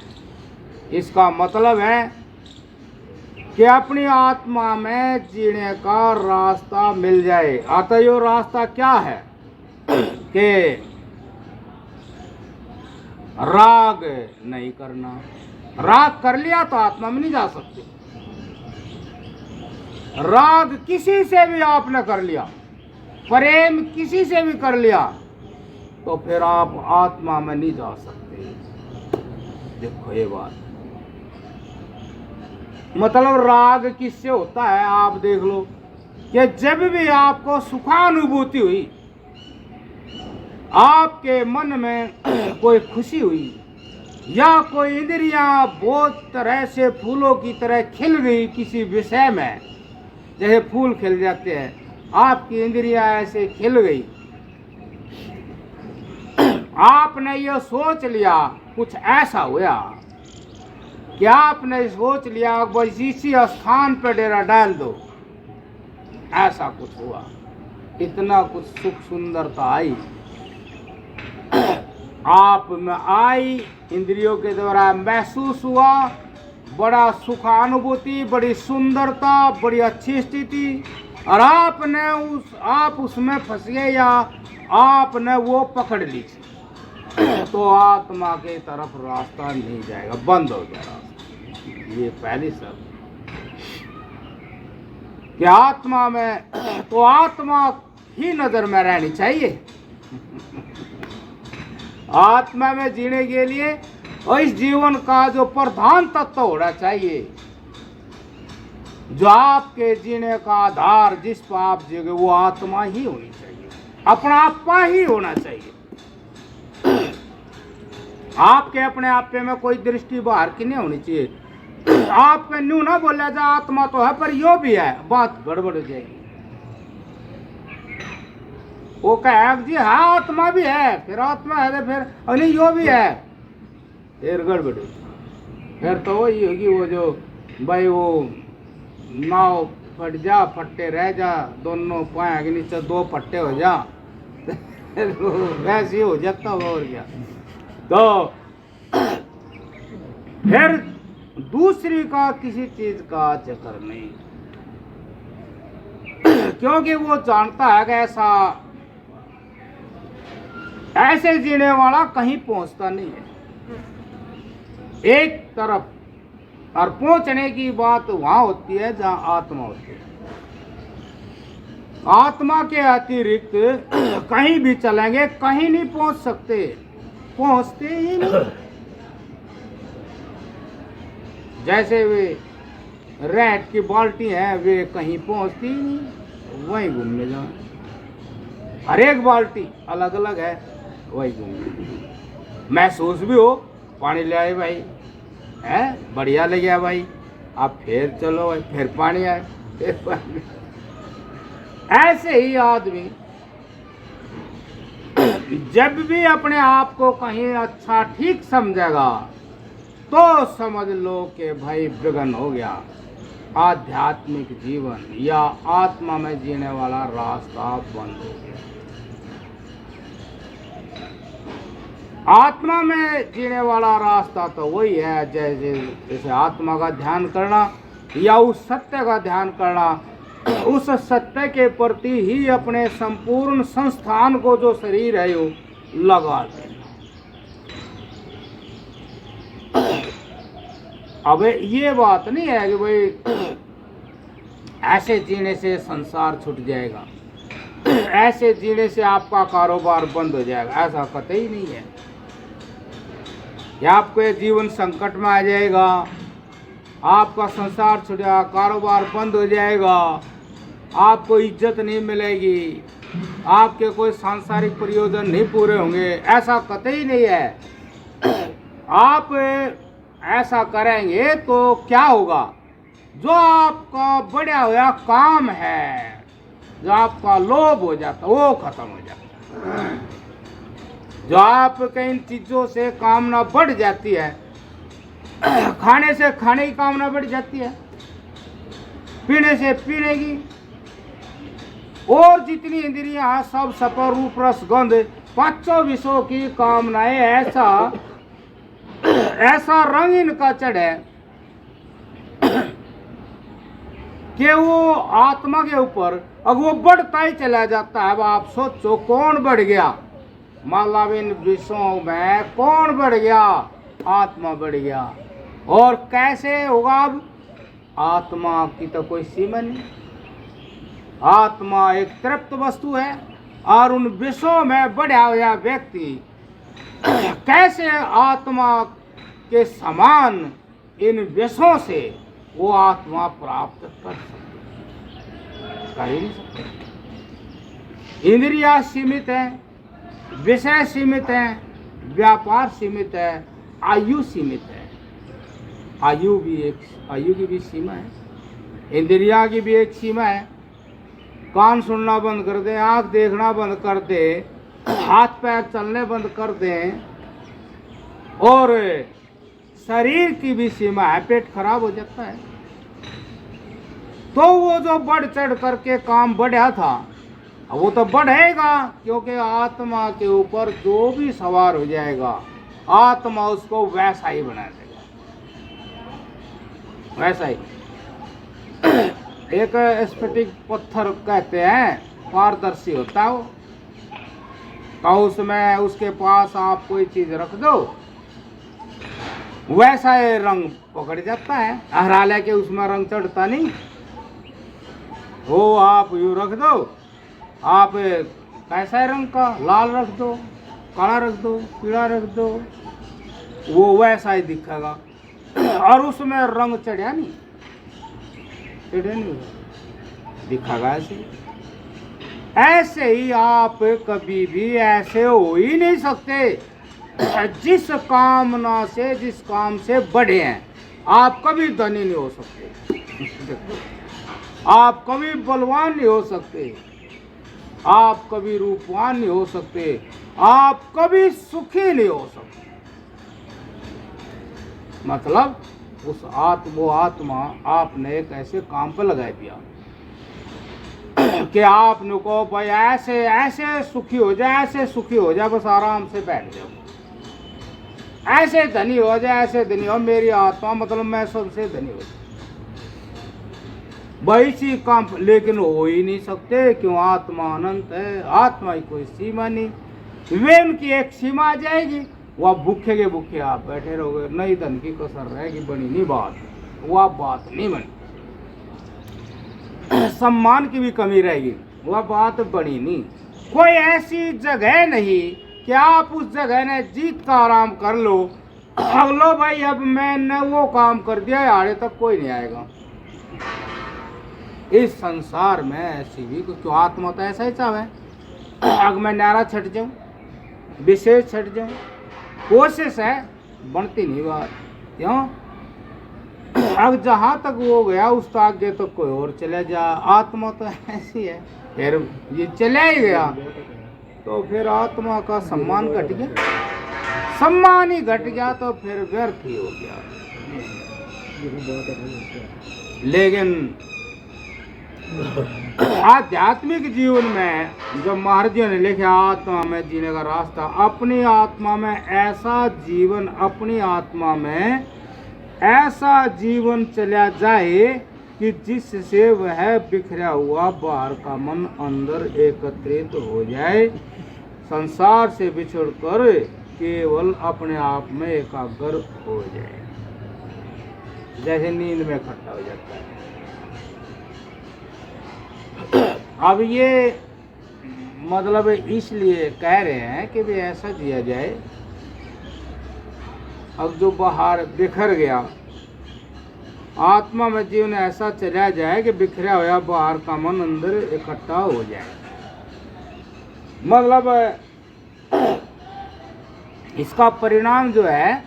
इसका मतलब है कि अपनी आत्मा में जीने का रास्ता मिल जाए। आता यो रास्ता क्या है कि राग नहीं करना। राग कर लिया तो आत्मा में नहीं जा सकते। राग किसी से भी आपने कर लिया, प्रेम किसी से भी कर लिया, तो फिर आप आत्मा में नहीं जा सकते। देखो ये बात, मतलब राग किससे होता है? आप देख लो कि जब भी आपको सुखानुभूति हुई, आपके मन में कोई खुशी हुई, या कोई इंद्रियां बहुत तरह से फूलों की तरह खिल गई किसी विषय में, जैसे फूल खिल जाते हैं, आपकी इंद्रियां ऐसे खिल गई, आपने ये सोच लिया, कुछ ऐसा हुआ कि आपने सोच लिया बस इसी स्थान पर डेरा डाल दो, ऐसा कुछ हुआ, इतना कुछ सुख सुंदरता आई आप में आई, इंद्रियों के द्वारा महसूस हुआ, बड़ा सुखानुभूति, बड़ी सुंदरता, बड़ी अच्छी स्थिति, और आप उसमें फंस गए या आपने वो पकड़ ली, तो आत्मा के तरफ रास्ता नहीं जाएगा, बंद हो जाएगा। ये पहली शर्त कि आत्मा में, तो आत्मा ही नजर में रहनी चाहिए। आत्मा में जीने के लिए और इस जीवन का जो प्रधान तत्व होना चाहिए, जो आपके जीने का आधार, जिस पर आप जियोगे, वो आत्मा ही होनी चाहिए, अपना आपा ही होना चाहिए। आपके अपने आप पे में कोई दृष्टि बाहर की नहीं होनी चाहिए। आपके न्यू ना बोला जा आत्मा तो है पर यो भी है, बात गड़बड़ हो जाएगी। वो कहे जी हाँ आत्मा भी है, फिर आत्मा है तो फिर नहीं यो भी है, फिर गड़बड़ हो जाएगी। फिर तो वही होगी वो जो भाई वो नाव फट जा फट्टे रह जा, दोनों पाए के नीचे दो फट्टे हो जा, वैसे हो जाता होगा और क्या। तो फिर दूसरी का किसी चीज का चक्कर नहीं, क्योंकि वो जानता है कि ऐसे जीने वाला कहीं पहुंचता नहीं है एक तरफ, और पहुंचने की बात वहां होती है जहां आत्मा होती है। आत्मा के अतिरिक्त कहीं भी चलेंगे कहीं नहीं पहुंच सकते, पहुंचते ही नहीं। जैसे वे रेत की बाल्टी है, वे कहीं पहुंचती ही नहीं, वहीं घूमने जाओ। हर एक बाल्टी अलग अलग है, वही घूमने। महसूस भी हो, पानी ले आए भाई, है बढ़िया ले गया भाई, आप फिर चलो भाई, फिर पानी आए, फिर पानी। ऐसे ही आदमी जब भी अपने आप को कहीं अच्छा ठीक समझेगा तो समझ लो कि भाई विघ्न हो गया, आध्यात्मिक जीवन या आत्मा में जीने वाला रास्ता बंद हो गया। आत्मा में जीने वाला रास्ता तो वही है, जैसे आत्मा का ध्यान करना या उस सत्य का ध्यान करना, उस सत्य के प्रति ही अपने संपूर्ण संस्थान को, जो शरीर है, वो लगा देना। अब ये बात नहीं है कि भाई ऐसे जीने से संसार छूट जाएगा, ऐसे जीने से आपका कारोबार बंद हो जाएगा, ऐसा कतई नहीं है। या आपको ये जीवन संकट में आ जाएगा, आपका संसार छूट जाएगा, कारोबार बंद हो जाएगा, आपको इज्जत नहीं मिलेगी, आपके कोई सांसारिक प्रयोजन नहीं पूरे होंगे, ऐसा कतई नहीं है। आप ऐसा करेंगे तो क्या होगा, जो आपका बढ़िया हुआ काम है, जो आपका लोभ हो जाता वो खत्म हो जाता। जो आपके इन चीजों से कामना बढ़ जाती है, खाने से खाने की कामना बढ़ जाती है, पीने से पीने की, और जितनी इंद्रियां सब सपर रूप रस गंध पांचों विषयों की कामनाएं, ऐसा रंग इनका चढ़े कि वो आत्मा के ऊपर अब वो बढ़ता ही चला जाता है। अब आप सोचो कौन बढ़ गया, मतलब इन विषयों में कौन बढ़ गया, आत्मा बढ़ गया। और कैसे होगा, अब आत्मा की तो कोई सीमा नहीं, आत्मा एक तृप्त वस्तु है, और उन विषयों में बढ़ा हुआ व्यक्ति कैसे आत्मा के समान इन विषयों से वो आत्मा प्राप्त कर सकते, कर ही नहीं सकते। इंद्रियां सीमित हैं, विषय सीमित हैं, व्यापार सीमित है, आयु सीमित है। आयु की भी सीमा है, इंद्रिया की भी एक सीमा है। कान सुनना बंद कर दें, आंख देखना बंद कर दें, हाथ पैर चलने बंद कर दें, और शरीर की भी सीमा है, पेट खराब हो जाता है। तो वो जो बढ़ चढ़ करके काम बढ़ा था, वो तो बढ़ेगा, क्योंकि आत्मा के ऊपर जो भी सवार हो जाएगा, आत्मा उसको वैसा ही बना देगा, वैसा ही। एक स्फटिक पत्थर कहते हैं, पारदर्शी होता है वो, तो उसमें उसके पास आप कोई चीज रख दो, वैसा ये रंग पकड़ जाता है। हरा के उसमें रंग चढ़ता नहीं, वो आप यूं रख दो, आप कैसा है रंग का, लाल रख दो, काला रख दो, पीला रख दो, वो वैसा ही दिखेगा। और उसमें रंग चढ़िया नहीं, चढ़िया नहीं दिखेगा ऐसे। ऐसे ही आप कभी भी ऐसे हो ही नहीं सकते। जिस कामना से, जिस काम से बढ़े हैं, आप कभी धनी नहीं हो सकते। आप कभी बलवान नहीं हो सकते, आप कभी रूपवान नहीं हो सकते, आप कभी सुखी नहीं हो सकते। मतलब वो आत्मा आपने एक ऐसे काम पर लगा दिया कि आपने को भाई ऐसे ऐसे सुखी हो जाए, ऐसे सुखी हो जाए, बस आराम से बैठ जाओ, ऐसे धनी हो जाए, ऐसे धनी हो मेरी आत्मा, मतलब मैं सबसे धनी हो जाए, भाई सी काम। लेकिन हो ही नहीं सकते, क्यों? आत्मा अनंत है, आत्मा की कोई सीमा नहीं। वे उनकी एक सीमा आ जाएगी, वह भूखे के भूखे आप बैठे रहोगे, नहीं धन की कसर रहेगी, बनी नहीं बात, वह बात नहीं बनी। सम्मान की भी कमी रहेगी, वह बात बनी नहीं। कोई ऐसी जगह नहीं कि आप उस जगह ने जीत का आराम कर लो, लो भाई अब मैंने वो काम कर दिया, आगे तक कोई नहीं आएगा। इस संसार में ऐसी भी क्यों? आत्मा तो ऐसा ही चाहे, अगर मैं नारा छट जाऊं, विशेष छट जाऊं, कोशिश है, बनती नहीं बात। क्यों? अब जहाँ तक वो गया उस आगे तो कोई और चले जा। आत्मा तो ऐसी है, फिर ये चले ही गया तो फिर आत्मा का सम्मान घट गया, सम्मान ही घट गया तो फिर व्यर्थ ही हो गया। लेकिन आध्यात्मिक जीवन में जो महाराज जी ने लिखा आत्मा में जीने का रास्ता, अपनी आत्मा में ऐसा जीवन, अपनी आत्मा में ऐसा जीवन चला जाए कि जिससे वह बिखरा हुआ बाहर का मन अंदर एकत्रित हो जाए, संसार से बिछड़ कर केवल अपने आप में एकाग्र हो जाए, जैसे नींद में इकट्ठा हो जाता है। अब ये मतलब इसलिए कह रहे हैं कि भी ऐसा जिया जाए, अब जो बाहर बिखर गया, आत्मा में जीवन ऐसा चला जाए कि बिखरा हुआ बाहर का मन अंदर इकट्ठा हो जाए। मतलब इसका परिणाम जो है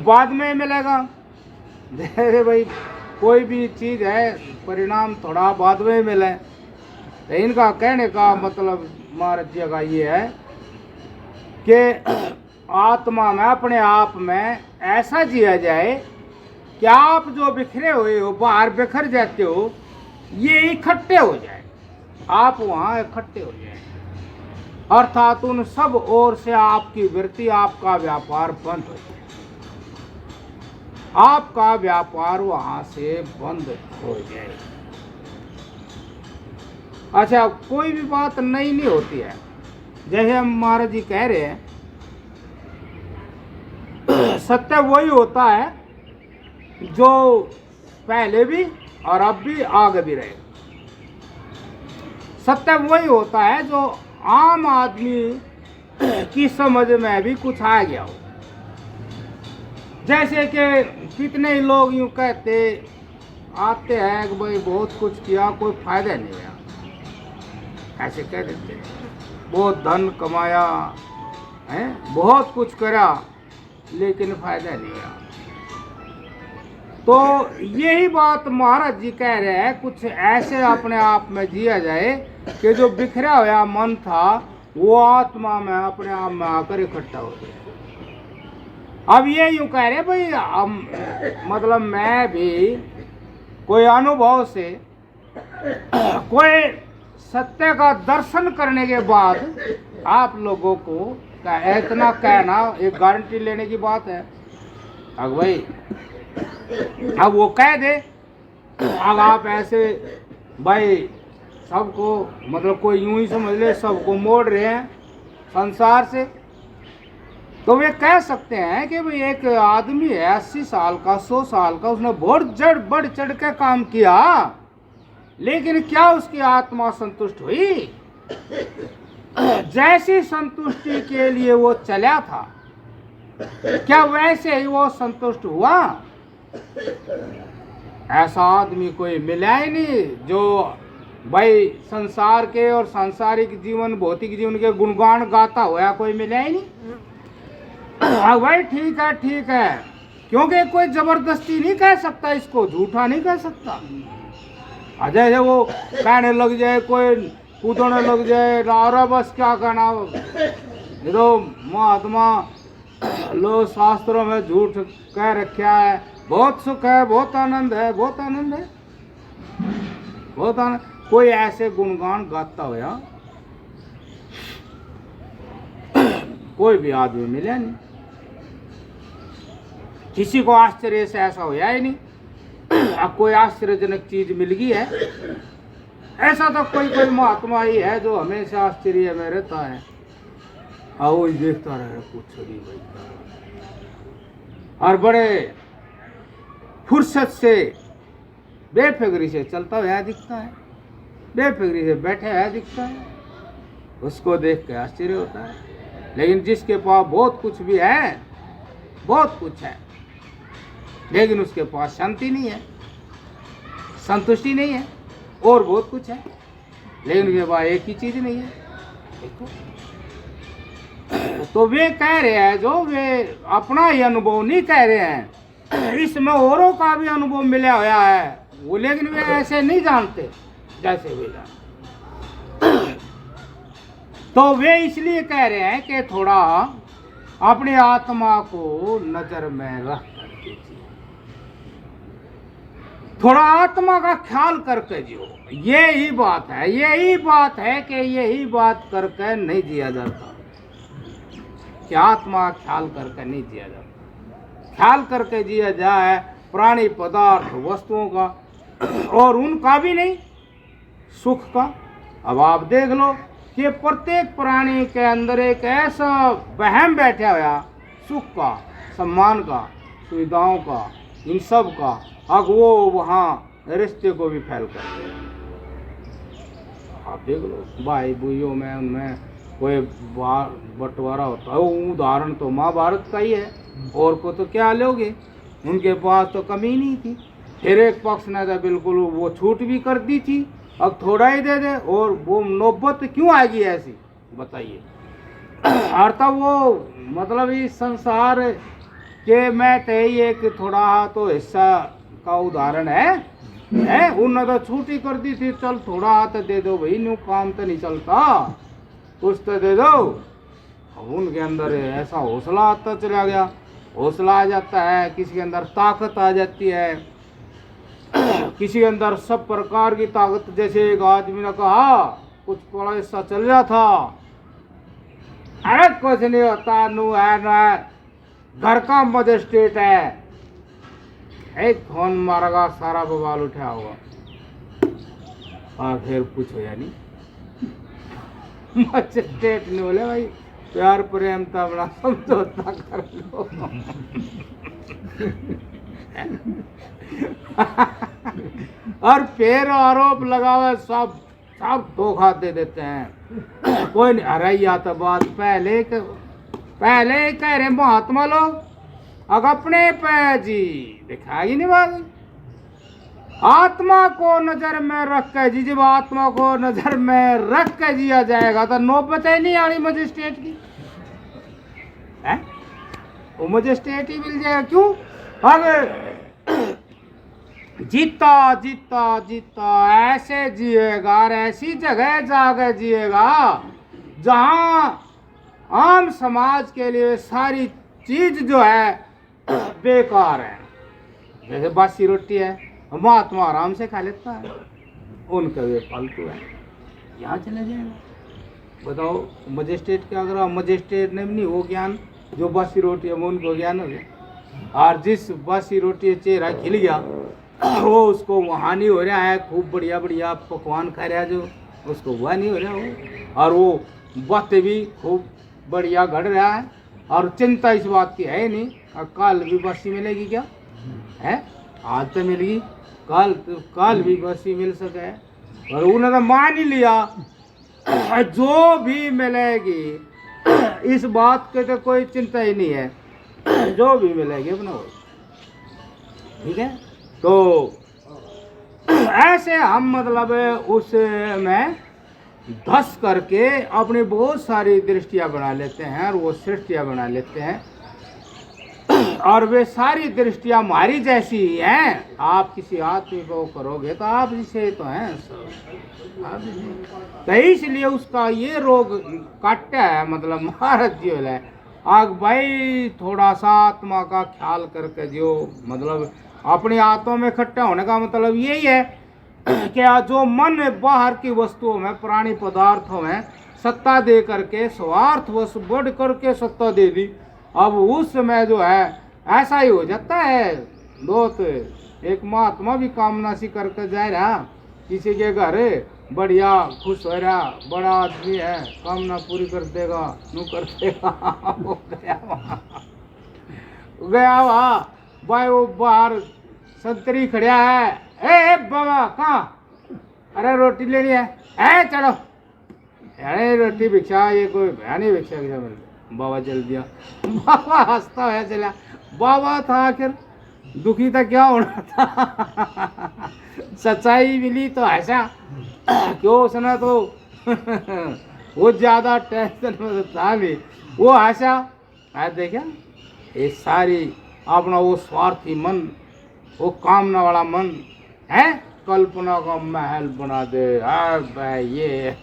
बाद में मिलेगा। जैसे भाई कोई भी चीज है, परिणाम थोड़ा बाद में मिले, तो इनका कहने का मतलब महाराज जी का ये है कि आत्मा में, अपने आप में ऐसा जिया जाए कि आप जो बिखरे हुए हो, बाहर बिखर जाते हो, ये इकट्ठे हो जाए, आप वहाँ इकट्ठे हो जाए, अर्थात उन सब ओर से आपकी वृत्ति, आपका व्यापार बंद हो जाए, आपका व्यापार वहाँ से बंद हो जाए। अच्छा, कोई भी बात नई नहीं होती है, जैसे हम महाराज जी कह रहे हैं, सत्य वही होता है जो पहले भी और अब भी आगे भी रहे। सत्य वही होता है जो आम आदमी की समझ में भी कुछ आ गया हो। जैसे कि कितने ही लोग यूँ कहते आते हैं कि भाई बहुत कुछ किया, कोई फायदा नहीं है, ऐसे कह देते हैं, बहुत धन कमाया है, बहुत कुछ करा, लेकिन फायदा नहीं है। तो यही बात महाराज जी कह रहे हैं, कुछ ऐसे अपने आप में जिया जाए कि जो बिखरा हुआ मन था वो आत्मा में अपने आप में आकर इकट्ठा हो जाए। अब ये यूँ कह रहे भाई, मतलब मैं भी कोई अनुभव से, कोई सत्य का दर्शन करने के बाद आप लोगों को इतना कहना एक गारंटी लेने की बात है। अब भाई अब वो कह दे, अब आप ऐसे भाई सबको, मतलब कोई यूं ही समझ ले सबको मोड़ रहे हैं संसार से, तो वे कह सकते हैं कि भाई एक आदमी है 80 साल का, 100 साल का, उसने बहुत बढ़ चढ़ के काम किया, लेकिन क्या उसकी आत्मा संतुष्ट हुई? जैसी संतुष्टि के लिए वो चला था, क्या वैसे ही वो संतुष्ट हुआ? ऐसा आदमी कोई मिला ही नहीं जो भाई संसार के और सांसारिक जीवन, भौतिक जीवन के गुणगान गाता हुआ कोई मिला ही नहीं। हाँ भाई ठीक है, क्योंकि कोई जबरदस्ती नहीं कह सकता, इसको झूठा नहीं कह सकता। जैसे वो कहने लग जाए, कोई कूदने लग जाए, अरे बस क्या कहना, ये तो महात्मा लो शास्त्रों में झूठ कह रखा है, बहुत सुख है, बहुत आनंद है, बहुत आनंद है, बहुत आनंद। कोई ऐसे गुणगान गाता हुआ कोई भी आदमी मिला नहीं। किसी को आश्चर्य से ऐसा होया ही नहीं। अब कोई आश्चर्यजनक चीज मिल गई है, ऐसा तो कोई महात्मा ही है जो हमेशा आश्चर्य में रहता है, और देखता रहे कुछ नहीं भाई, और बड़े फुर्सत से बेफिक्री से चलता हुआ दिखता है, बेफिक्री से बैठे हुआ दिखता है, उसको देख के आश्चर्य होता है। लेकिन जिसके पास बहुत कुछ भी है, बहुत कुछ है, लेकिन उसके पास शांति नहीं है, संतुष्टि नहीं है, और बहुत कुछ है लेकिन उसके पास एक ही चीज नहीं है। देखो, तो वे कह रहे हैं, जो वे अपना ही अनुभव नहीं कह रहे हैं, इसमें औरों का भी अनुभव मिला हुआ है वो, लेकिन वे ऐसे नहीं जानते जैसे वे जानते। तो वे इसलिए कह रहे हैं कि थोड़ा अपनी आत्मा को नजर में रख कर कीजिए, थोड़ा आत्मा का ख्याल करके जियो। यही बात है, यही बात है कि यही बात करके नहीं जिया जाता, कि आत्मा ख्याल करके नहीं जिया जाता। ख्याल करके जिया जाए प्राणी पदार्थ वस्तुओं का, और उनका भी नहीं, सुख का। अब आप देख लो कि प्रत्येक प्राणी के अंदर एक ऐसा वहम बैठा हुआ, सुख का, सम्मान का, सुविधाओं का, इन सब का, अब वो वहाँ रिश्ते को भी फैल कर दे। आप देख लो भाई बुइयों में, उनमें कोई बंटवारा होता है, वो उदाहरण तो महाभारत का ही है, और को तो क्या लोगे, उनके पास तो कमी नहीं थी। फिर एक पक्ष ने तो बिल्कुल वो छूट भी कर दी थी, अब थोड़ा ही दे दे, और वो नौबत क्यों आएगी ऐसी, बताइए। और तब वो मतलब इस संसार के में तो ही एक थोड़ा तो हिस्सा का उदाहरण है, उन्होंने तो छूट ही कर दी थी, चल थोड़ा हाथ दे दो भाई, न्यू काम तो नहीं चलता, कुछ तो दे दो। उनके अंदर ऐसा हौसला आता चला गया, हौसला आ जाता है, किसी के अंदर ताकत आ जाती है, किसी के अंदर सब प्रकार की ताकत। जैसे एक आदमी ने कहा कुछ बड़ा हिस्सा चल रहा था, अरे कुछ नहीं होता, नू है ना घर का मजिस्ट्रेट है, एक फोन मारेगा सारा बवाल उठा होगा, और फिर पूछो यानी मजिस्ट्रेट ने बोले भाई प्यार प्रेम था बड़ा समझौता कर लो। और फिर आरोप लगावे, सब धोखा दे देते हैं। कोई नहीं, अरे या तो बात पहले कह रहे महात्मा लोग, अब अपने पे जी दिखाई नहीं बात। आत्मा को नजर में रख के जी, जब आत्मा को नजर में रख के जिया जाएगा तो नौबत ही नहीं आनी मजिस्ट्रेट की, है वो मजिस्ट्रेट ही मिल जाएगा। क्यों? अब जीता जीता जीता ऐसे जिएगा और ऐसी जगह जाकर जिएगा जहां आम समाज के लिए सारी चीज जो है बेकार है। जैसे बासी रोटी है, महात्मा आराम से खा लेता है, उनका वे फालतू है, यहाँ चले जाएगा। बताओ मजिस्ट्रेट क्या कर रहा, मजिस्ट्रेट ने भी नहीं वो ज्ञान जो बासी रोटी है उनको ज्ञान हो गया, और जिस बासी रोटी चेहरा खिल गया वो उसको वहाँ नहीं हो रहा है, खूब बढ़िया बढ़िया पकवान खा रहा है जो, उसको वह नहीं हो रहा वो, और वो बातें भी खूब बढ़िया घड़ रहा है, और चिंता इस बात की है नहीं कल भी बासी मिलेगी क्या है, आज तो मिलेगी, कल भी बासी मिल सके। और उन्होंने तो मान ही लिया जो भी मिलेगी इस बात के तो कोई चिंता ही नहीं है, जो भी मिलेगी अपना हो। ठीक है, तो ऐसे हम मतलब उसमें धस करके अपनी बहुत सारी दृष्टियां बना लेते हैं और वो सृष्टियां बना लेते हैं, और वे सारी दृष्टियां हमारी जैसी ही हैं। आप किसी आदमी को करोगे तो आप जिसे तो हैं आप तो इसलिए उसका ये रोग काटा है, मतलब महाराज जी है आग भाई थोड़ा सा आत्मा का ख्याल करके जो मतलब अपनी आत्मा में इकट्ठा होने का मतलब यही है कि जो मन बाहर की वस्तुओं में प्राणी पदार्थों में सत्ता दे करके स्वार्थ वश बढ़ करके सत्ता दे दी, अब उस समय जो है ऐसा ही हो जाता है। दोस्त एक महात्मा भी कामना सी करके जा रहा किसी के घर, बढ़िया खुश हो रहा, बड़ा आदमी है, कामना पूरी कर देगा नू कर देगा वो गया वहाँ भाई, वो बाहर संतरी खड़िया है, ए बाबा कहाँ, अरे रोटी लेनी है चलो, अरे रोटी भिक्षा, ये कोई भयानी भिक्षा क्या मिल, बाबा चल दिया। बाबा हंसता है चला, बाबा था आखिर दुखी था क्या होना था सच्चाई मिली तो ऐसा क्यों, उसने तो वो ज्यादा टेंशन में था नहीं, वो ऐसा है देखा ये सारी अपना वो स्वार्थी मन, वो कामना वाला मन है, कल्पना का महल बना दे भाई, ये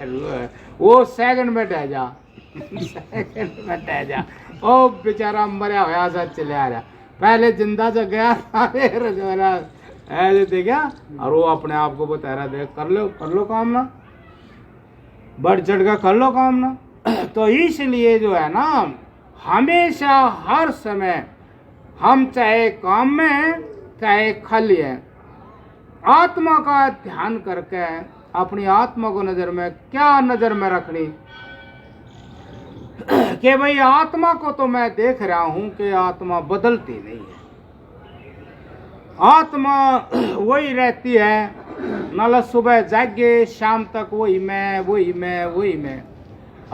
वो सेकंड में ढह जा सेकंड में ढह जा। ओ बेचारा मरा हुआ सा चले आ रहा, पहले जिंदा जग गया ऐसे देखा, और वो अपने आप को बता रहा देख कर लो काम ना, बढ़ चढ़ कर कर लो काम ना। तो इसलिए जो है ना हमेशा हर समय हम चाहे काम में चाहे खाली है, आत्मा का ध्यान करके अपनी आत्मा को नजर में क्या नजर में रखनी कि भाई आत्मा को तो मैं देख रहा हूं कि आत्मा बदलती नहीं है, आत्मा वही रहती है, मतलब सुबह जागे शाम तक वही मैं,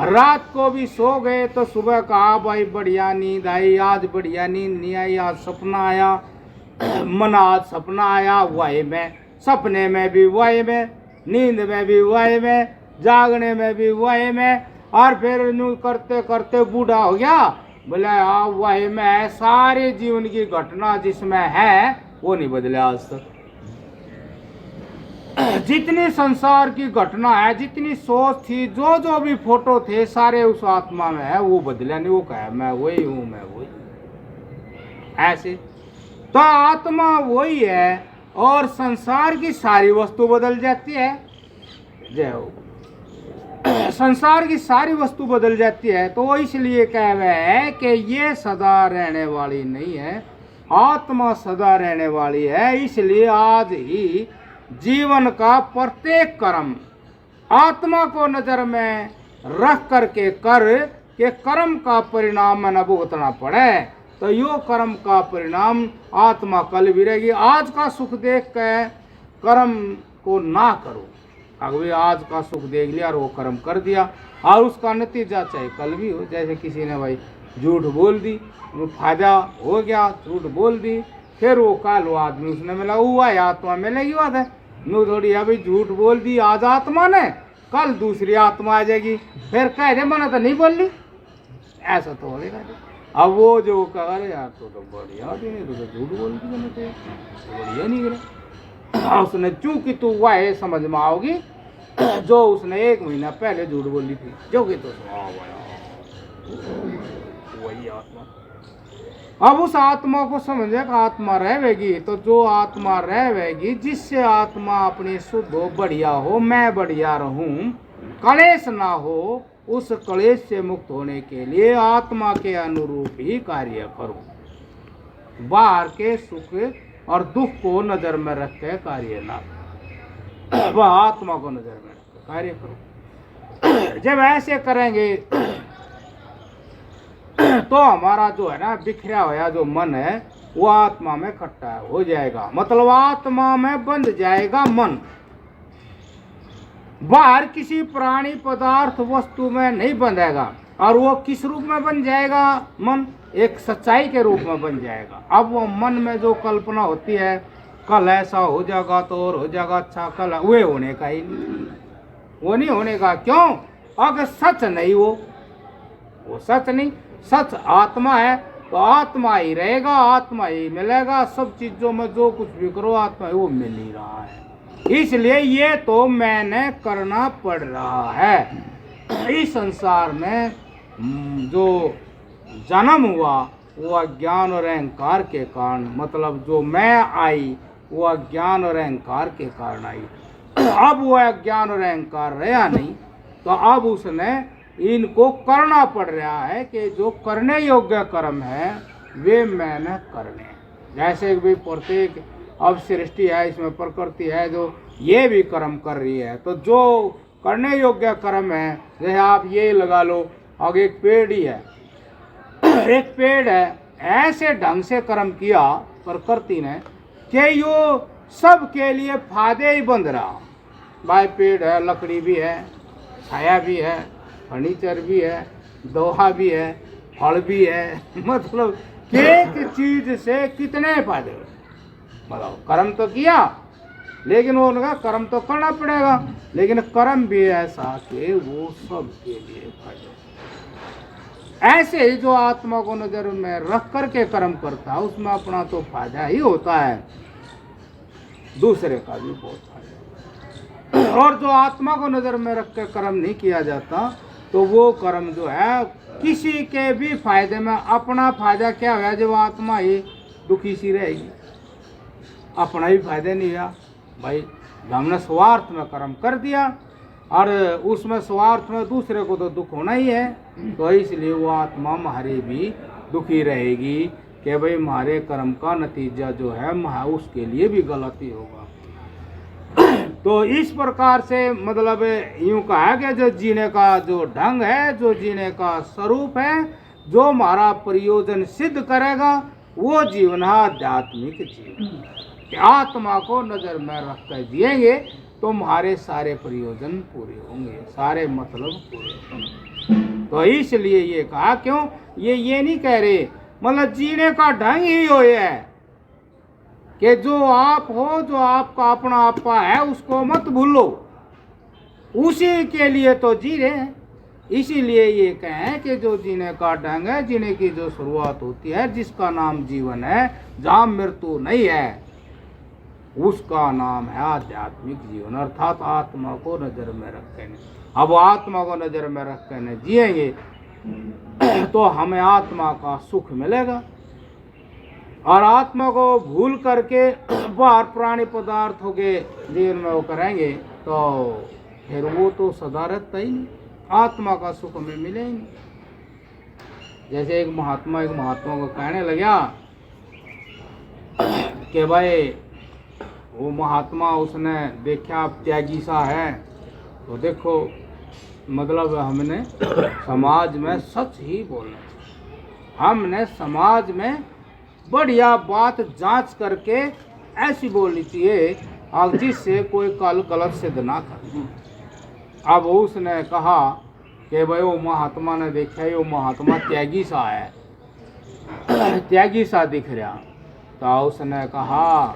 रात को भी सो गए तो सुबह कहा भाई बढ़िया नींद आई, आज बढ़िया नींद नहीं आई, आज सपना आया, मन आज सपना आया, वही मैं, सपने में भी वही में, नींद में भी वही में, जागने में भी वही में, और फिर यूं करते करते बूढ़ा हो गया, बोले हाँ वही में, सारे जीवन की घटना जिसमें है वो नहीं बदले आज तक। जितनी संसार की घटना है, जितनी सोच थी, जो भी फोटो थे, सारे उस आत्मा में है, वो बदला नहीं, वो कहा मैं वही हूं, मैं वही। ऐसे तो आत्मा वही है और संसार की सारी वस्तु बदल जाती है, जय हो, संसार की सारी वस्तु बदल जाती है। तो वो इसलिए कह रहे हैं कि ये सदा रहने वाली नहीं है, आत्मा सदा रहने वाली है। इसलिए आज ही जीवन का प्रत्येक कर्म आत्मा को नजर में रख करके कर के कर्म का परिणाम न भुगतना पड़े, तो यो कर्म का परिणाम आत्मा कल भी रहेगी। आज का सुख देख के कर्म को ना करो, अगर आज का सुख देख लिया और वो कर्म कर दिया और उसका नतीजा चाहे कल भी हो, जैसे किसी ने भाई झूठ बोल दी, वो फायदा हो गया, झूठ बोल दी, फिर वो कल वो आदमी उसने मिला हुआ है, आत्मा मिलेगी बात है, नो थोड़ी अभी झूठ बोल दी आज आत्मा ने, कल दूसरी आत्मा आ जाएगी, फिर कह रहे मैंने तो नहीं बोल ली, ऐसा तो होगा। अब वो जो कह रहे यार तो बढ़िया नहीं, तो झूठ बोल दी मैंने, तो बढ़िया नहीं करे, उसने चूंकि तू वह समझ में आओगी जो उसने 1 महीना पहले झूठ बोली थी, जो कि तो वही आत्मा। अब उस आत्मा को समझे कि आत्मा रहेगी, तो जो आत्मा रहेगी, जिससे आत्मा अपनी शुद्ध हो, बढ़िया हो, मैं बढ़िया रहूं, कलेश ना हो, उस कलेश से मुक्त होने के लिए आत्मा के अनुरूप ही कार्य करो, बाहर के सुख और दुख को नजर में रख के कार्य ना करो, वह आत्मा को नजर में रख के कार्य करो। जब ऐसे करेंगे तो हमारा जो है ना बिखरा हुआ जो मन है वो आत्मा में इकट्ठा हो जाएगा, मतलब आत्मा में बंध जाएगा मन। बाहर किसी प्राणी पदार्थ वस्तु में नहीं बंधेगा। और वो किस रूप में बन जाएगा? मन एक सच्चाई के रूप में बन जाएगा। अब वो मन में जो कल्पना होती है, कल ऐसा हो जाएगा तो और हो जाएगा, अच्छा कल, वे होने का ही नहीं, वो नहीं होने का। क्यों? अगर सच नहीं वो सच नहीं। सच आत्मा है तो आत्मा ही रहेगा, आत्मा ही मिलेगा। सब चीजों में जो कुछ भी करो आत्मा ही वो मिल ही रहा है। इसलिए ये तो मैंने करना पड़ रहा है। इस संसार में जो जन्म हुआ वो अज्ञान और अहंकार के कारण, मतलब जो मैं आई वो अज्ञान और अहंकार के कारण आई। अब वो अज्ञान और अहंकार रहा नहीं, तो अब उसने इनको करना पड़ रहा है कि जो करने योग्य कर्म है वे मैंने करने। जैसे भी प्रत्येक अब सृष्टि है, इसमें प्रकृति है जो ये भी कर्म कर रही है, तो जो करने योग्य कर्म है, जैसे आप ये लगा लो, आगे एक पेड़ ही है, एक पेड़ है, ऐसे ढंग से कर्म किया प्रकृति ने कि यो सब के लिए फायदे ही बंध रहा। भाई पेड़ है, लकड़ी भी है, छाया भी है, फर्नीचर भी है, दोहा भी है, फल भी है, मतलब एक चीज से कितने फायदे। बताओ, कर्म तो किया, लेकिन वो लगा कर्म तो करना पड़ेगा, लेकिन कर्म भी ऐसा कि वो सब के लिए फायदे। ऐसे ही जो आत्मा को नजर में रख करके कर्म करता है उसमें अपना तो फायदा ही होता है, दूसरे का भी बहुत फायदा। और जो आत्मा को नजर में रख कर कर्म नहीं किया जाता तो वो कर्म जो है किसी के भी फायदे में, अपना फायदा क्या हुआ जब आत्मा ही दुखी सी रहेगी, अपना ही फायदा नहीं हुआ। भाई हमने स्वार्थ में कर्म कर दिया और उसमें स्वार्थ में दूसरे को तो दुख होना ही है, तो इसलिए वो आत्मा हमारे भी दुखी रहेगी कि भाई हमारे कर्म का नतीजा जो है उसके लिए भी गलत ही होगा। तो इस प्रकार से मतलब यूं कहा कि जो जीने का जो ढंग है, जो जीने का स्वरूप है, जो हमारा प्रयोजन सिद्ध करेगा वो जीवन है आध्यात्मिक जीवन। आत्मा को नजर में रख कर जिएंगे तो हमारे सारे प्रयोजन पूरे होंगे, सारे मतलब पूरे होंगे। तो इसलिए ये कहा, क्यों ये नहीं कह रहे, मतलब जीने का ढंग ही हो है कि जो आप हो, जो आपका अपना आपा है उसको मत भूलो, उसी के लिए तो जी रहे हैं। इसीलिए ये कहें कि जो जीने का ढंग है, जीने की जो शुरुआत होती है, जिसका नाम जीवन है, जहाँ मृत्यु नहीं है, उसका नाम है आध्यात्मिक जीवन, अर्थात आत्मा को नजर में रख कर। अब आत्मा को नजर में रख कर जिएंगे तो हमें आत्मा का सुख मिलेगा। और आत्मा को भूल करके बाहर प्राणी पदार्थों के जीवन में वो करेंगे तो फिर वो तो सदा रहता ही नहीं, आत्मा का सुख हमें मिलेंगे। जैसे एक महात्मा को कहने लगा कि भाई वो महात्मा, उसने देखा त्यागी सा है, तो देखो मतलब हमने समाज में सच ही बोलना चाहिए, हमने समाज में बढ़िया बात जांच करके ऐसी बोलनी चाहिए और जिससे कोई कल गलत सिद्ध ना कर। अब उसने कहा कि भाई वो महात्मा ने देखा वो महात्मा त्यागी सा है, त्यागी सा दिख रहा। तो उसने कहा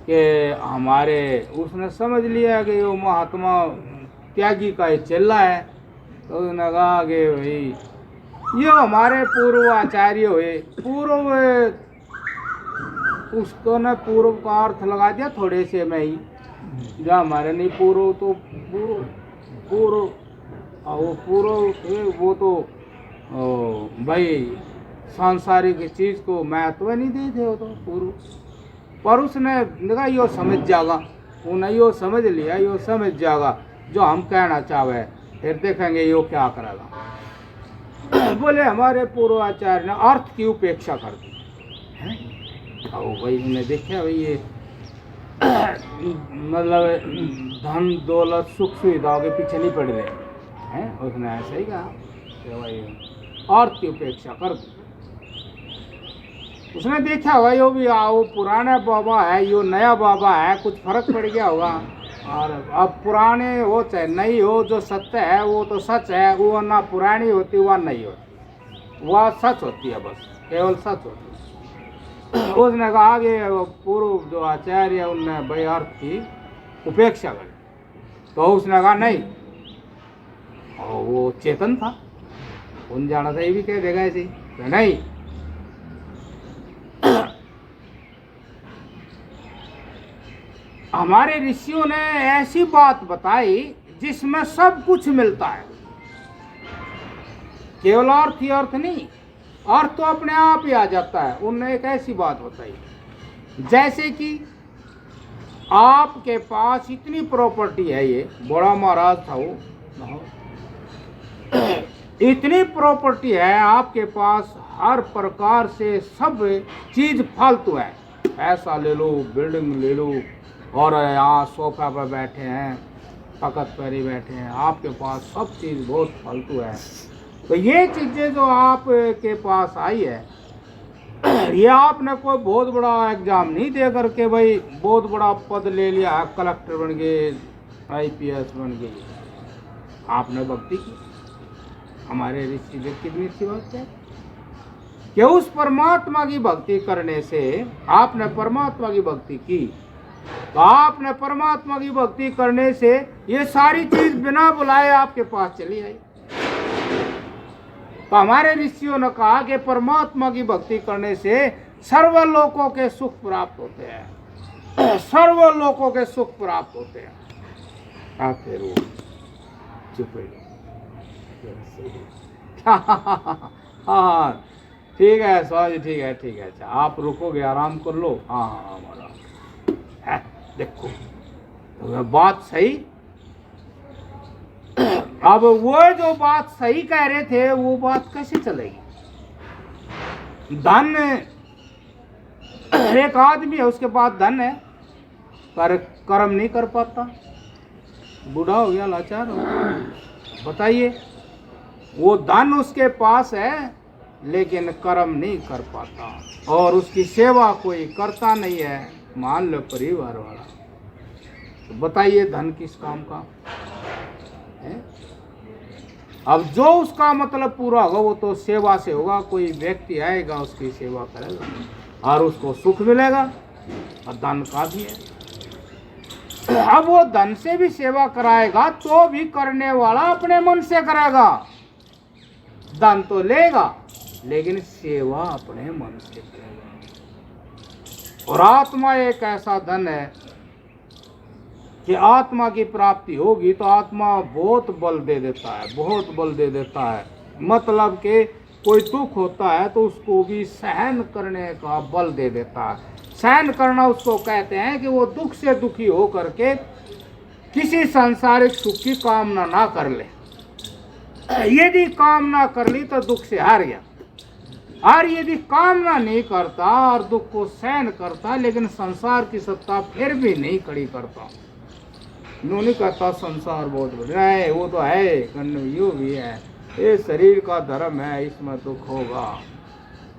कि हमारे, उसने समझ लिया कि वो महात्मा त्यागी का ही चेला है। तो उसने कहा कि भाई ये हमारे पूर्व आचार्य हुए, पूर्व, उसको ने पूर्व का अर्थ लगा दिया थोड़े से में ही, जो हमारे नहीं पूर्व, तो पूर्व वो पूर्व थे, वो तो भाई सांसारिक चीज को महत्व नहीं देते हो तो पूर्व। पर उसने देखा यो समझ जाएगा, उन्हें यो समझ लिया, यो समझ जाएगा जो हम कहना चाहे, फिर देखेंगे यो क्या करेगा। बोले हमारे पूर्वाचार्य ने अर्थ की उपेक्षा कर दी है। और भाई उन्हें देखा भाई ये मतलब धन दौलत सुख सुविधाओं के पीछे नहीं पड़ रहे हैं, उसने ऐसा ही कहा कि भाई अर्थ की उपेक्षा कर दी। उसने देखा भाई वो भी वो पुराना बाबा है, यो नया बाबा है, कुछ फर्क पड़ गया होगा। और अब पुराने हो चाहे नहीं हो, जो सत्य है वो तो सच है, वो ना पुरानी होती वह नहीं होती, वह सच होती है, बस केवल सच होती है। उसने कहा आगे पूर्व जो आचार्य उनने भाई अर्थ की उपेक्षा करी, तो उसने कहा नहीं, और वो चेतन था, उन जाना था ये भी कह देगा ऐसे तो नहीं। हमारे ऋषियों ने ऐसी बात बताई जिसमें सब कुछ मिलता है, केवल अर्थ ही अर्थ नहीं, अर्थ तो अपने आप ही आ जाता है। उन्होंने एक ऐसी बात बताई जैसे कि आपके पास इतनी प्रॉपर्टी है, ये बड़ा महाराज था वो, इतनी प्रॉपर्टी है आपके पास, हर प्रकार से सब चीज फालतू है, पैसा ले लो, बिल्डिंग ले लो, और यहाँ सोफा पर बैठे हैं, फकत पैरी बैठे हैं, आपके पास सब चीज़ बहुत फालतू है। तो ये चीज़ें जो आपके पास आई है, ये आपने कोई बहुत बड़ा एग्जाम नहीं दे करके भाई बहुत बड़ा पद ले लिया, कलेक्टर बन गए, IPS बन गए, आपने भक्ति की। हमारे ऋषि ने कितनी अच्छी बात है कि उस परमात्मा की भक्ति करने से, आपने परमात्मा की भक्ति की, तो आपने परमात्मा की भक्ति करने से ये सारी चीज बिना बुलाए आपके पास चली आई। तो हमारे ऋषियों ने कहा कि परमात्मा की भक्ति करने से सर्वलोकों के सुख प्राप्त होते हैं, सर्वलोकों के सुख प्राप्त होते हैं। आप फिर वो चुप हाँ ठीक है स्वामी, ठीक है ठीक है, अच्छा आप रुकोगे, आराम कर लो। हाँ हाँ हमारा देखो तो बात सही। अब वो जो बात सही कह रहे थे वो बात कैसे चलेगी? धन, एक आदमी है उसके पास धन है पर कर्म नहीं कर पाता, बूढ़ा हो गया, लाचार हो गया, बताइए वो धन उसके पास है लेकिन कर्म नहीं कर पाता, और उसकी सेवा कोई करता नहीं है, मान लो परिवार वाला, तो बताइए धन किस काम का है? अब जो उसका मतलब पूरा होगा वो तो सेवा से होगा, कोई व्यक्ति आएगा उसकी सेवा करेगा और उसको सुख मिलेगा, और धन का भी है। अब वो धन से भी सेवा कराएगा तो भी करने वाला अपने मन से करेगा, धन तो लेगा लेकिन सेवा अपने मन से करेगा। और आत्मा एक ऐसा धन है कि आत्मा की प्राप्ति होगी तो आत्मा बहुत बल दे देता है, बहुत बल दे देता है। मतलब कि कोई दुख होता है तो उसको भी सहन करने का बल दे देता है। सहन करना उसको कहते हैं कि वो दुख से दुखी हो करके किसी सांसारिक सुख की कामना ना कर ले, यदि कामना कर ली तो दुख से हार गया, और यदि कामना नहीं करता और दुख को सहन करता लेकिन संसार की सत्ता फिर भी नहीं खड़ी करता, नहीं कहता संसार बहुत बढ़िया है, वो तो है कन्नू भी है, ये शरीर का धर्म है, इसमें दुख होगा,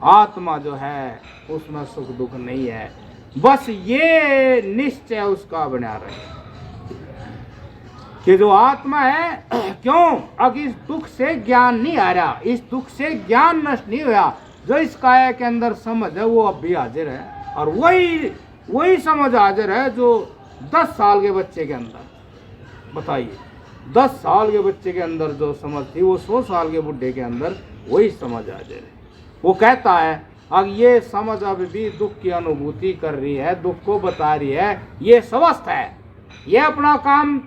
आत्मा जो है उसमें सुख दुख नहीं है, बस ये निश्चय उसका बना रहे कि जो आत्मा है क्यों, अब इस दुख से ज्ञान नहीं आ रहा, इस दुख से ज्ञान नष्ट नहीं हुआ, जो इस काया के अंदर समझ है वो अब भी हाजिर है, और वही समझ हाजिर है जो 10 साल के बच्चे के अंदर, बताइए 10 साल के बच्चे के अंदर जो समझ थी वो 100 साल के बुढ़े के अंदर वही समझ हाजिर है। वो कहता है अब ये समझ अब भी दुख की अनुभूति कर रही है, दुख को बता रही है, ये स्वस्थ है, ये अपना काम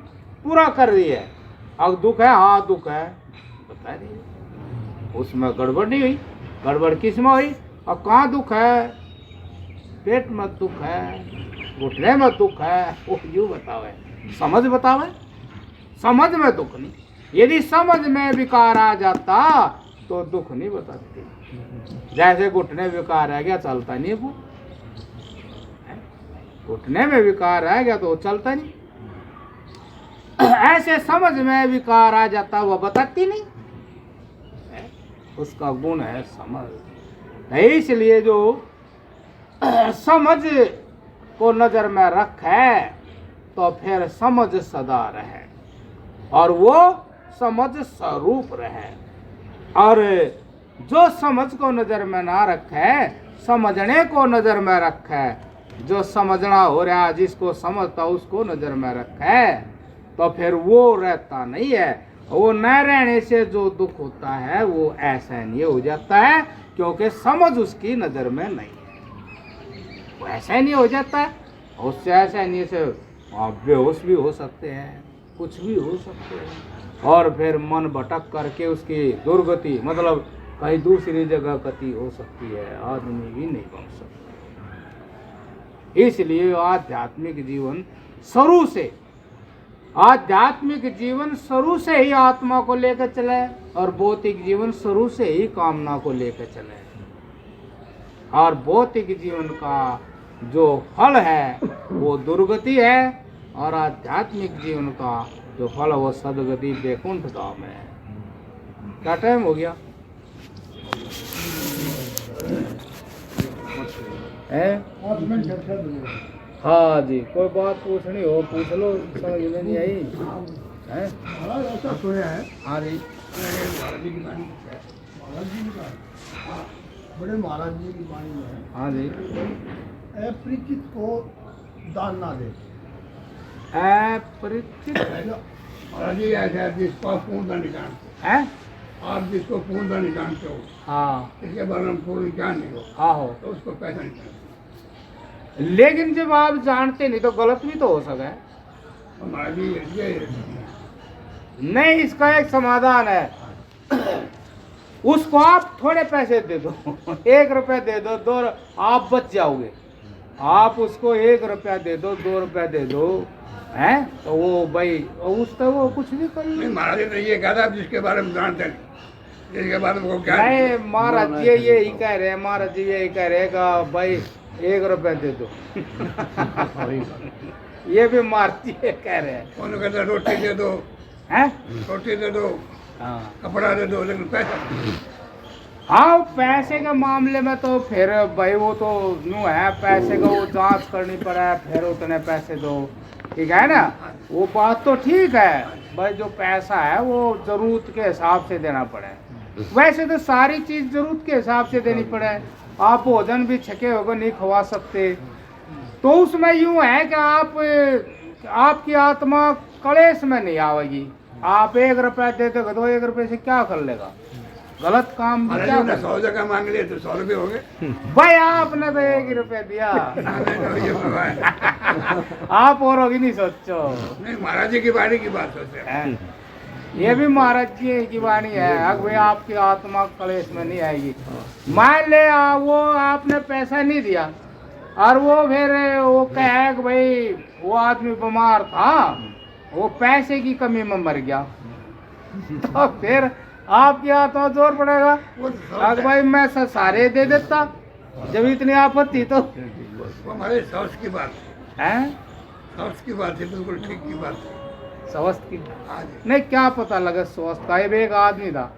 पूरा कर रही है, अब दुख है, हाँ दुख है बता रही है, उसमें गड़बड़ नहीं हुई, गड़बड़ किस में हुई, अब कहाँ दुख है, पेट में दुख है, घुटने में दुख है, वो यूँ बतावे, समझ बतावे, समझ में दुख नहीं, यदि समझ में विकार आ जाता तो दुख नहीं बताती, जैसे घुटने विकार आ गया चलता नहीं, वो घुटने में विकार आ गया तो चलता नहीं, ऐसे समझ में विकार आ जाता वो बताती नहीं, उसका गुण है समझ। इसलिए जो समझ को नजर में रख है तो फिर समझ सदा रहे और वो समझ स्वरूप रहे। और जो समझ को नजर में ना रखे, समझने को नजर में रखे, जो समझना हो रहा जिसको समझता उसको नजर में रखे, तो फिर वो रहता नहीं है। वो न रहने से जो दुख होता है वो असहनीय हो जाता है, क्योंकि समझ उसकी नजर में नहीं है। वो असहनीय हो जाता है, उससे असहनीय से आप बेहोश भी हो सकते हैं, कुछ भी हो सकते हैं, और फिर मन भटक करके उसकी दुर्गति मतलब कहीं दूसरी जगह गति हो सकती है, आदमी भी नहीं बन सकता। इसलिए आध्यात्मिक जीवन शुरू से, आध्यात्मिक जीवन शुरू से ही आत्मा को लेकर चले और भौतिक जीवन शुरू से ही कामना को लेकर चले। और भौतिक जीवन का जो फल है वो दुर्गति है, और आध्यात्मिक जीवन का जो फल है वो सदगति वैकुंठ धाम है। क्या टाइम हो गया है? हाँ जी, कोई बात पूछनी हो पूछ लो, समझ में नहीं आई है? ऐसा सुना है हाँ जी, महाराज जी की वाणी है, महाराज जी का बड़े महाराज जी की वाणी में हाँ जी, अपरिचित को दान ना दे। अपरिचित महाराज जी ऐसे है जिसको आप पूर्णता जानते है? हो, आप जिसको पूर्णता नहीं जानते हो, हाँ इसके बारे में पूर्ण ज्ञान नहीं हो, हाँ हो, तो उसको पैसा नहीं चाहिए। लेकिन जब आप जानते नहीं तो गलत भी तो हो सके। तो महाराज जी ये नहीं, इसका एक समाधान है। उसको आप थोड़े पैसे दे दो, 1 रुपया दे दो, 2, आप बच जाओगे। आप उसको 1 रुपया दे दो, 2 रुपया दे दो, हैं तो वो भाई उसका वो कुछ भी कर नहीं, ले। महाराज जी ने ये कहा था जिसके बारे में जानते नहीं, जिसके बारे में को ज्ञान नहीं, महाराज जी यही कह रहे हैं, महाराज जी यही कह रहे हैं कि भाई 1 रुपया दे दो। ये भी मारती है कह रहे हैं। उन्होंने कहता रोटी दे दो, हैं? रोटी दे दो, हाँ कपड़ा दे दो, लेकिन पैसा हाँ, पैसे के मामले में तो फिर भाई वो तो यूँ है, पैसे का वो जांच करनी पड़े, फिर उतने पैसे दो, ठीक है ना? वो बात तो ठीक है भाई, जो पैसा है वो जरूरत के हिसाब से देना पड़े। वैसे तो सारी चीज जरूरत के हिसाब से देनी पड़े। आप भोजन भी छके होकर नहीं खवा सकते, तो उसमें यूँ है कि आपकी आत्मा कलेश में नहीं आवेगी। आप 1 रुपया दे दोगे तो 1 रुपये से क्या कर लेगा? गलत काम भी महाराज क्या जी ने कर? 100 जगह मांग लिए तो 100 रुपये हो गए। भाई आपने तो 1 ही रुपया दिया। ये बाबा है। आप औरों की नहीं सोचो। नहीं, महाराज जी की वाणी की बात सोचते हैं। हैं? ये भी महाराज जी की वाणी है, अब भाई आपकी आत्मा कलेश में नहीं आएगी। मान ले वो आपने पैसा नहीं दिया और वो फिर वो कहे कि भाई वो आदमी बीमार था, वो पैसे की कमी में मर गया, तो फिर आपकी आत्मा जोर पड़ेगा वो तो अगर भाई मैं सारे दे देता जब इतनी आपत्ति तो वो हमारे सौस की बात है, हैं? सौस की बात है, बिल्कुल ठीक की बात है। स्वस्थ की हाँ जी। नहीं, क्या पता लगे स्वस्थ का, ये भी एक आदमी था।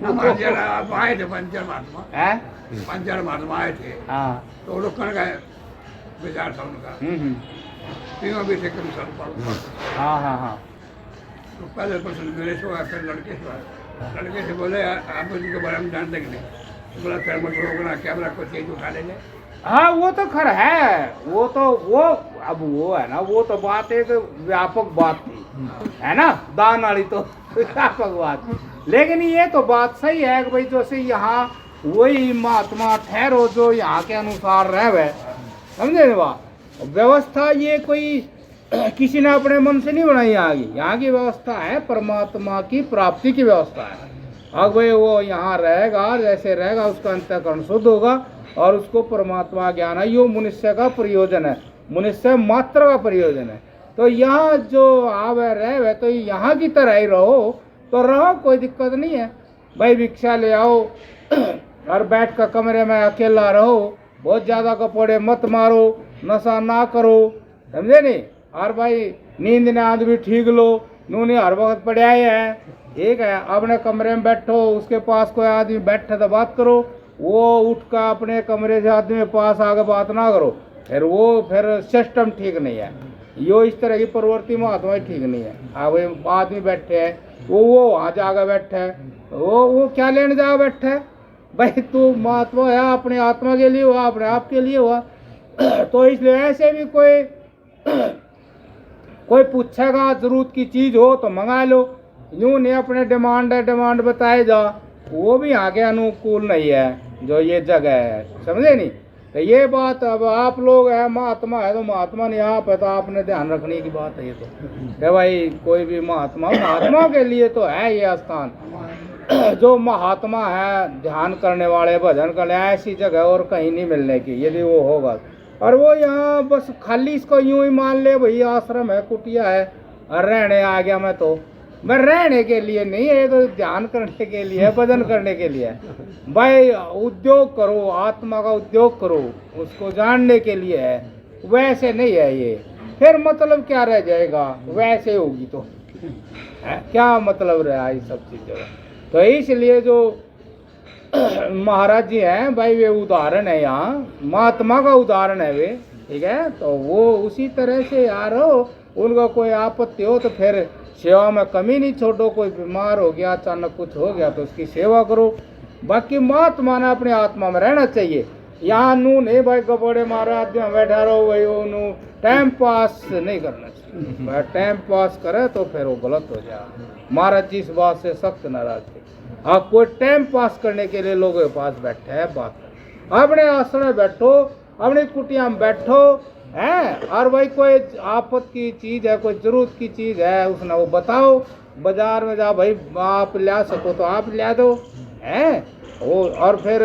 हमारे जरा आप आए थे पंचर महात्मा, हैं? पंचर महात्मा आए थे, हाँ तो रुकन गए, विचार था उनका, हम्म। तीनों भी थे कम सर पर। हाँ हाँ हाँ तो पहले पर्सन मेरे से आया, फिर लड़के से आया। लड़के से बोले आप उनके बारे में जानते कि नहीं? तो बोला फिर मत रोकना, कैमरा को चीज उठा लेंगे। हाँ, वो तो खर है, वो तो वो अब वो है ना, वो तो बात एक व्यापक बात थी, है ना, दान वाली तो व्यापक बात। लेकिन ये तो बात सही है कि भाई जैसे यहाँ वही महात्मा ठहरो जो यहाँ के अनुसार रहे, समझे ना बात। व्यवस्था ये कोई किसी ने अपने मन से नहीं बनाई, यहाँ की व्यवस्था है, परमात्मा की प्राप्ति की व्यवस्था है। अब भाई वो यहाँ रहेगा, जैसे रहेगा उसका अंतःकरण शुद्ध होगा और उसको परमात्मा ज्ञान है, यो मनुष्य का प्रयोजन है, मनुष्य मात्र का प्रयोजन है। तो यहाँ जो आवे रहे तो यहाँ की तरह ही रहो तो रहो, कोई दिक्कत नहीं है भाई। भिक्षा ले आओ और बैठ कर कमरे में अकेला रहो, बहुत ज़्यादा कपड़े मत मारो, नशा ना करो, समझे नहीं। और भाई नींद नाद भी ठीक लो, नूने हर वक्त पड़े आए हैं, ठीक है। अपने कमरे में बैठो, उसके पास कोई आदमी बैठे तो बात करो, वो उठ कर अपने कमरे से आदमी के पास आके बात ना करो, फिर वो फिर सिस्टम ठीक नहीं है। यो इस तरह की प्रवृत्ति महात्मा की ठीक नहीं है। हाँ भाई आदमी बैठे है, वो वहाँ जाकर बैठा है, वो क्या लेने जा बैठा है भाई? तू महात्मा है, अपने आत्मा के लिए हुआ, अपने आप के लिए हुआ। तो इसलिए ऐसे भी कोई पूछेगा जरूरत की चीज हो तो मंगा लो, यूं नहीं अपने डिमांड बताए जा, वो भी यहाँ के अनुकूल नहीं है जो ये जगह है, समझे नहीं? तो ये बात अब आप लोग है, महात्मा है तो महात्मा नहीं आप है, तो आपने ध्यान रखने की बात है ये तो भाई कोई भी महात्मा के लिए तो है ये स्थान। जो महात्मा है ध्यान करने वाले, भजन करने, ऐसी जगह और कहीं नहीं मिलने की यदि वो होगा। और वो यहाँ बस खाली इसको यूं ही मान ले भाई आश्रम है, कुटिया है और रहने आ गया मैं रहने के लिए नहीं है, तो ध्यान करने के लिए है, भजन करने के लिए है भाई। उद्योग करो, आत्मा का उद्योग करो, उसको जानने के लिए है, वैसे नहीं है ये। फिर मतलब क्या रह जाएगा? वैसे होगी तो क्या मतलब रहा इस सब चीज़ों का? तो इसलिए जो महाराज जी हैं भाई वे उदाहरण है, यहाँ महात्मा का उदाहरण है वे, ठीक है? तो वो उसी तरह से यार हो, उनका कोई आपत्ति हो तो फिर सेवा में कमी नहीं छोड़ो। कोई बीमार हो गया, अचानक कुछ हो गया तो उसकी सेवा करो। बाकी महात्मा ने अपनी आत्मा में रहना चाहिए। यहाँ नू नहीं भाई कपड़े मारे आदमी बैठा रहो भाई, वो टाइम पास नहीं करना चाहिए। भाई टाइम पास करे तो फिर वो गलत हो जाए। महाराज जी इस बात से सख्त नाराज थे। आप कोई टाइम पास करने के लिए लोगों के पास बैठे हैं, बात अपने आश्रम में बैठो, अपनी कुटिया में बैठो है, और भाई कोई आफत की चीज़ है, कोई जरूरत की चीज़ है उसने वो बताओ। बाजार में जाओ भाई, आप ला सको तो आप ला दो है वो। और फिर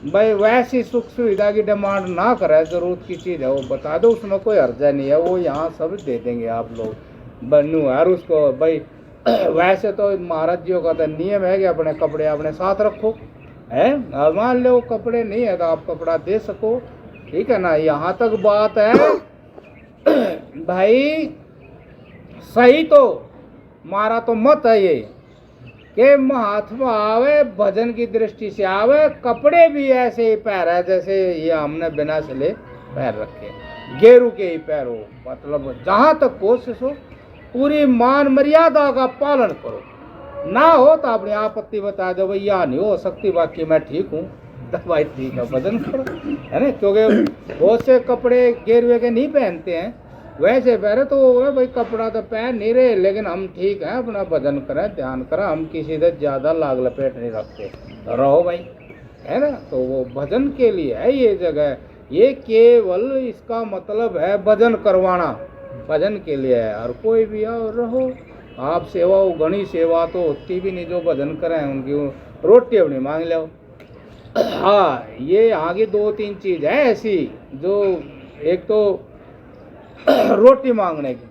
भाई वैसी सुख सुविधा की डिमांड ना करे, जरूरत की चीज़ है वो बता दो, उसमें कोई अर्जा नहीं है, वो यहाँ सब दे देंगे आप लोग बनू यार उसको भाई। वैसे तो महाराज जी का तो नियम है कि अपने कपड़े अपने साथ रखो है, मान लो कपड़े नहीं है तो आप कपड़ा दे सको, ठीक है ना? यहाँ तक बात है भाई। सही तो मारा तो मत है ये कि महात्मा आवे भजन की दृष्टि से आवे, कपड़े भी ऐसे ही पहने जैसे ये हमने बिना सिले पैर रखे, गेरू के ही पैर हो। मतलब जहाँ तक कोशिश हो पूरी मान मर्यादा का पालन करो, ना हो तो अपनी आपत्ति बता दो भाई यहाँ नहीं हो सकती, बाकी मैं ठीक हूँ, तो भाई ठीक है भजन करो, है ना? क्योंकि बहुत से कपड़े गेरुए के नहीं पहनते हैं, वैसे पहले तो वो भाई कपड़ा तो पहन नहीं रहे लेकिन हम ठीक है, अपना भजन करें, ध्यान करें, हम किसी से ज़्यादा लाग लपेट नहीं रखते, रहो भाई, है ना? तो वो भजन के लिए है ये जगह। ये केवल इसका मतलब है भजन करवाना, भजन के लिए है। और कोई भी आओ रहो आप, सेवा हो घनी सेवा तो होती भी नहीं, जो भजन करें उनकी रोटी अपनी मांग लो। हाँ ये आगे दो तीन चीज़ है ऐसी, जो एक तो रोटी मांगने की,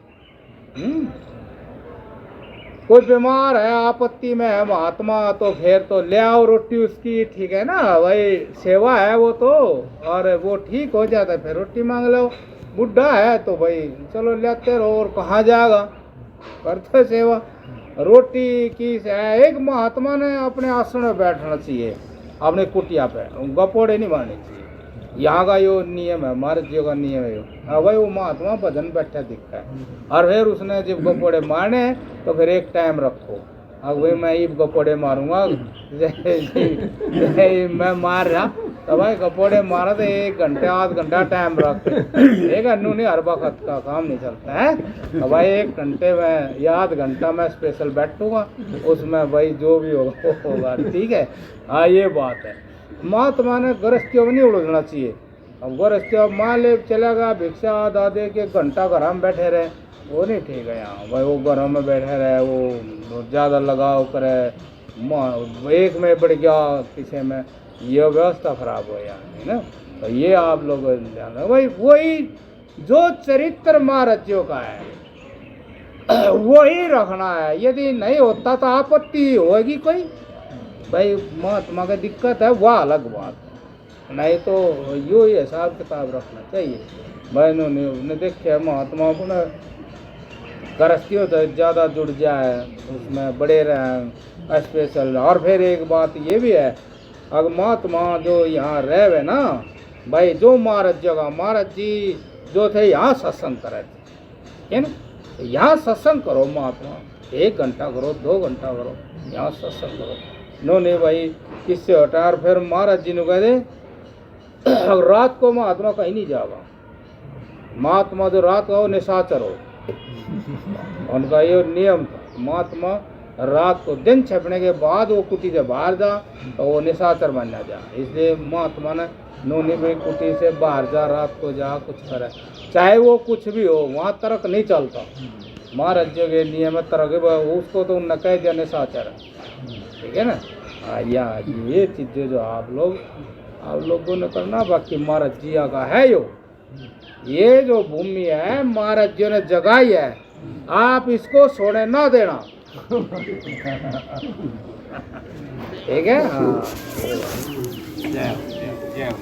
कोई बीमार है, आपत्ति में है महात्मा, तो फिर तो ले आओ रोटी उसकी, ठीक है ना भाई? सेवा है वो तो, और वो ठीक हो जाता है फिर रोटी मांग लो। बुढ़ा है तो भाई चलो लेते रहो, और कहाँ जाएगा, करते सेवा। रोटी की एक महात्मा ने अपने आश्रम में बैठना चाहिए, अपने कुटिया पे गपोड़े नहीं मारने चाहिए। यहाँ का यो नियम है, महाराज जी का नियम है यो। हाँ भाई वो महात्मा भजन बैठा दिखता है, और फिर उसने जब गपोड़े मारने तो फिर एक टाइम रखो। अब भाई मैं ये गपोड़े मारूंगा, मैं मार रहा तो भाई गपोड़े मारा तो 1 घंटे आध घंटा टाइम रख, एक अन्नू नहीं हर वक्त का काम नहीं चलता है। तो भाई 1 घंटे में या आध घंटा मैं स्पेशल बैठूंगा, उसमें भाई जो भी होगा ठीक है। हाँ ये बात है। महात्मा ने गृहस्थियों में नहीं उलझना चाहिए। अब गृहस्थियों मान ले चलेगा भिक्षा दादे के घंटा घर में बैठे रहे, वो नहीं ठीक है। यहाँ भाई वो घरों में बैठे रहे, वो ज़्यादा लगाव करे, एक में बढ़ गया किसी में, ये व्यवस्था खराब हो यहाँ, है ना? तो ये आप लोग ध्यान रखो भाई, वही जो चरित्र महाराज्यों का है वही रखना है। यदि नहीं होता तो आपत्ति होगी कोई, भाई महात्मा का दिक्कत है वह अलग बात, नहीं तो यो ही हिसाब किताब रखना चाहिए। बहनों ने देखे महात्मा को न गृहस्थियों तो ज़्यादा जुड़ जाए, उसमें बड़े रहें स्पेशल। और फिर एक बात ये भी है, अगर महात्मा जो यहाँ रहे ना भाई, जो महाराज जगह महाराज जी जो थे यहाँ सत्संग करे थे, ठीक है ना। तो यहाँ सत्संग करो महात्मा, 1 घंटा करो, 2 घंटा करो, यहाँ सत्संग करो। इन्होंने भाई किससे हटा, और फिर महाराज जी ने कह दे रात को महात्मा कहीं नहीं जावा, महात्मा जो रात को निशाचर हो, उनका ये नियम था। महात्मा रात को दिन छपने के बाद वो कुटी से बाहर जा तो वो निशाचर बन ना जा, इसलिए महात्मा ने नूनी भाई कुटी से बाहर जा, रात को जा, कुछ करे, चाहे वो कुछ भी हो, वहाँ तर्क नहीं चलता। महाराज जी के नियम है तर्क, उसको तो उनने कह दिया निशाचर है, ठीक है ना। ये चीज़ें जो आप लोगों ने करना, बाकी महाराज जी का है ये जो भूमि है महाराज जी ने जगाई है, आप इसको छोड़े ना देना, ठीक है। हाँ, जय हो, जय हो।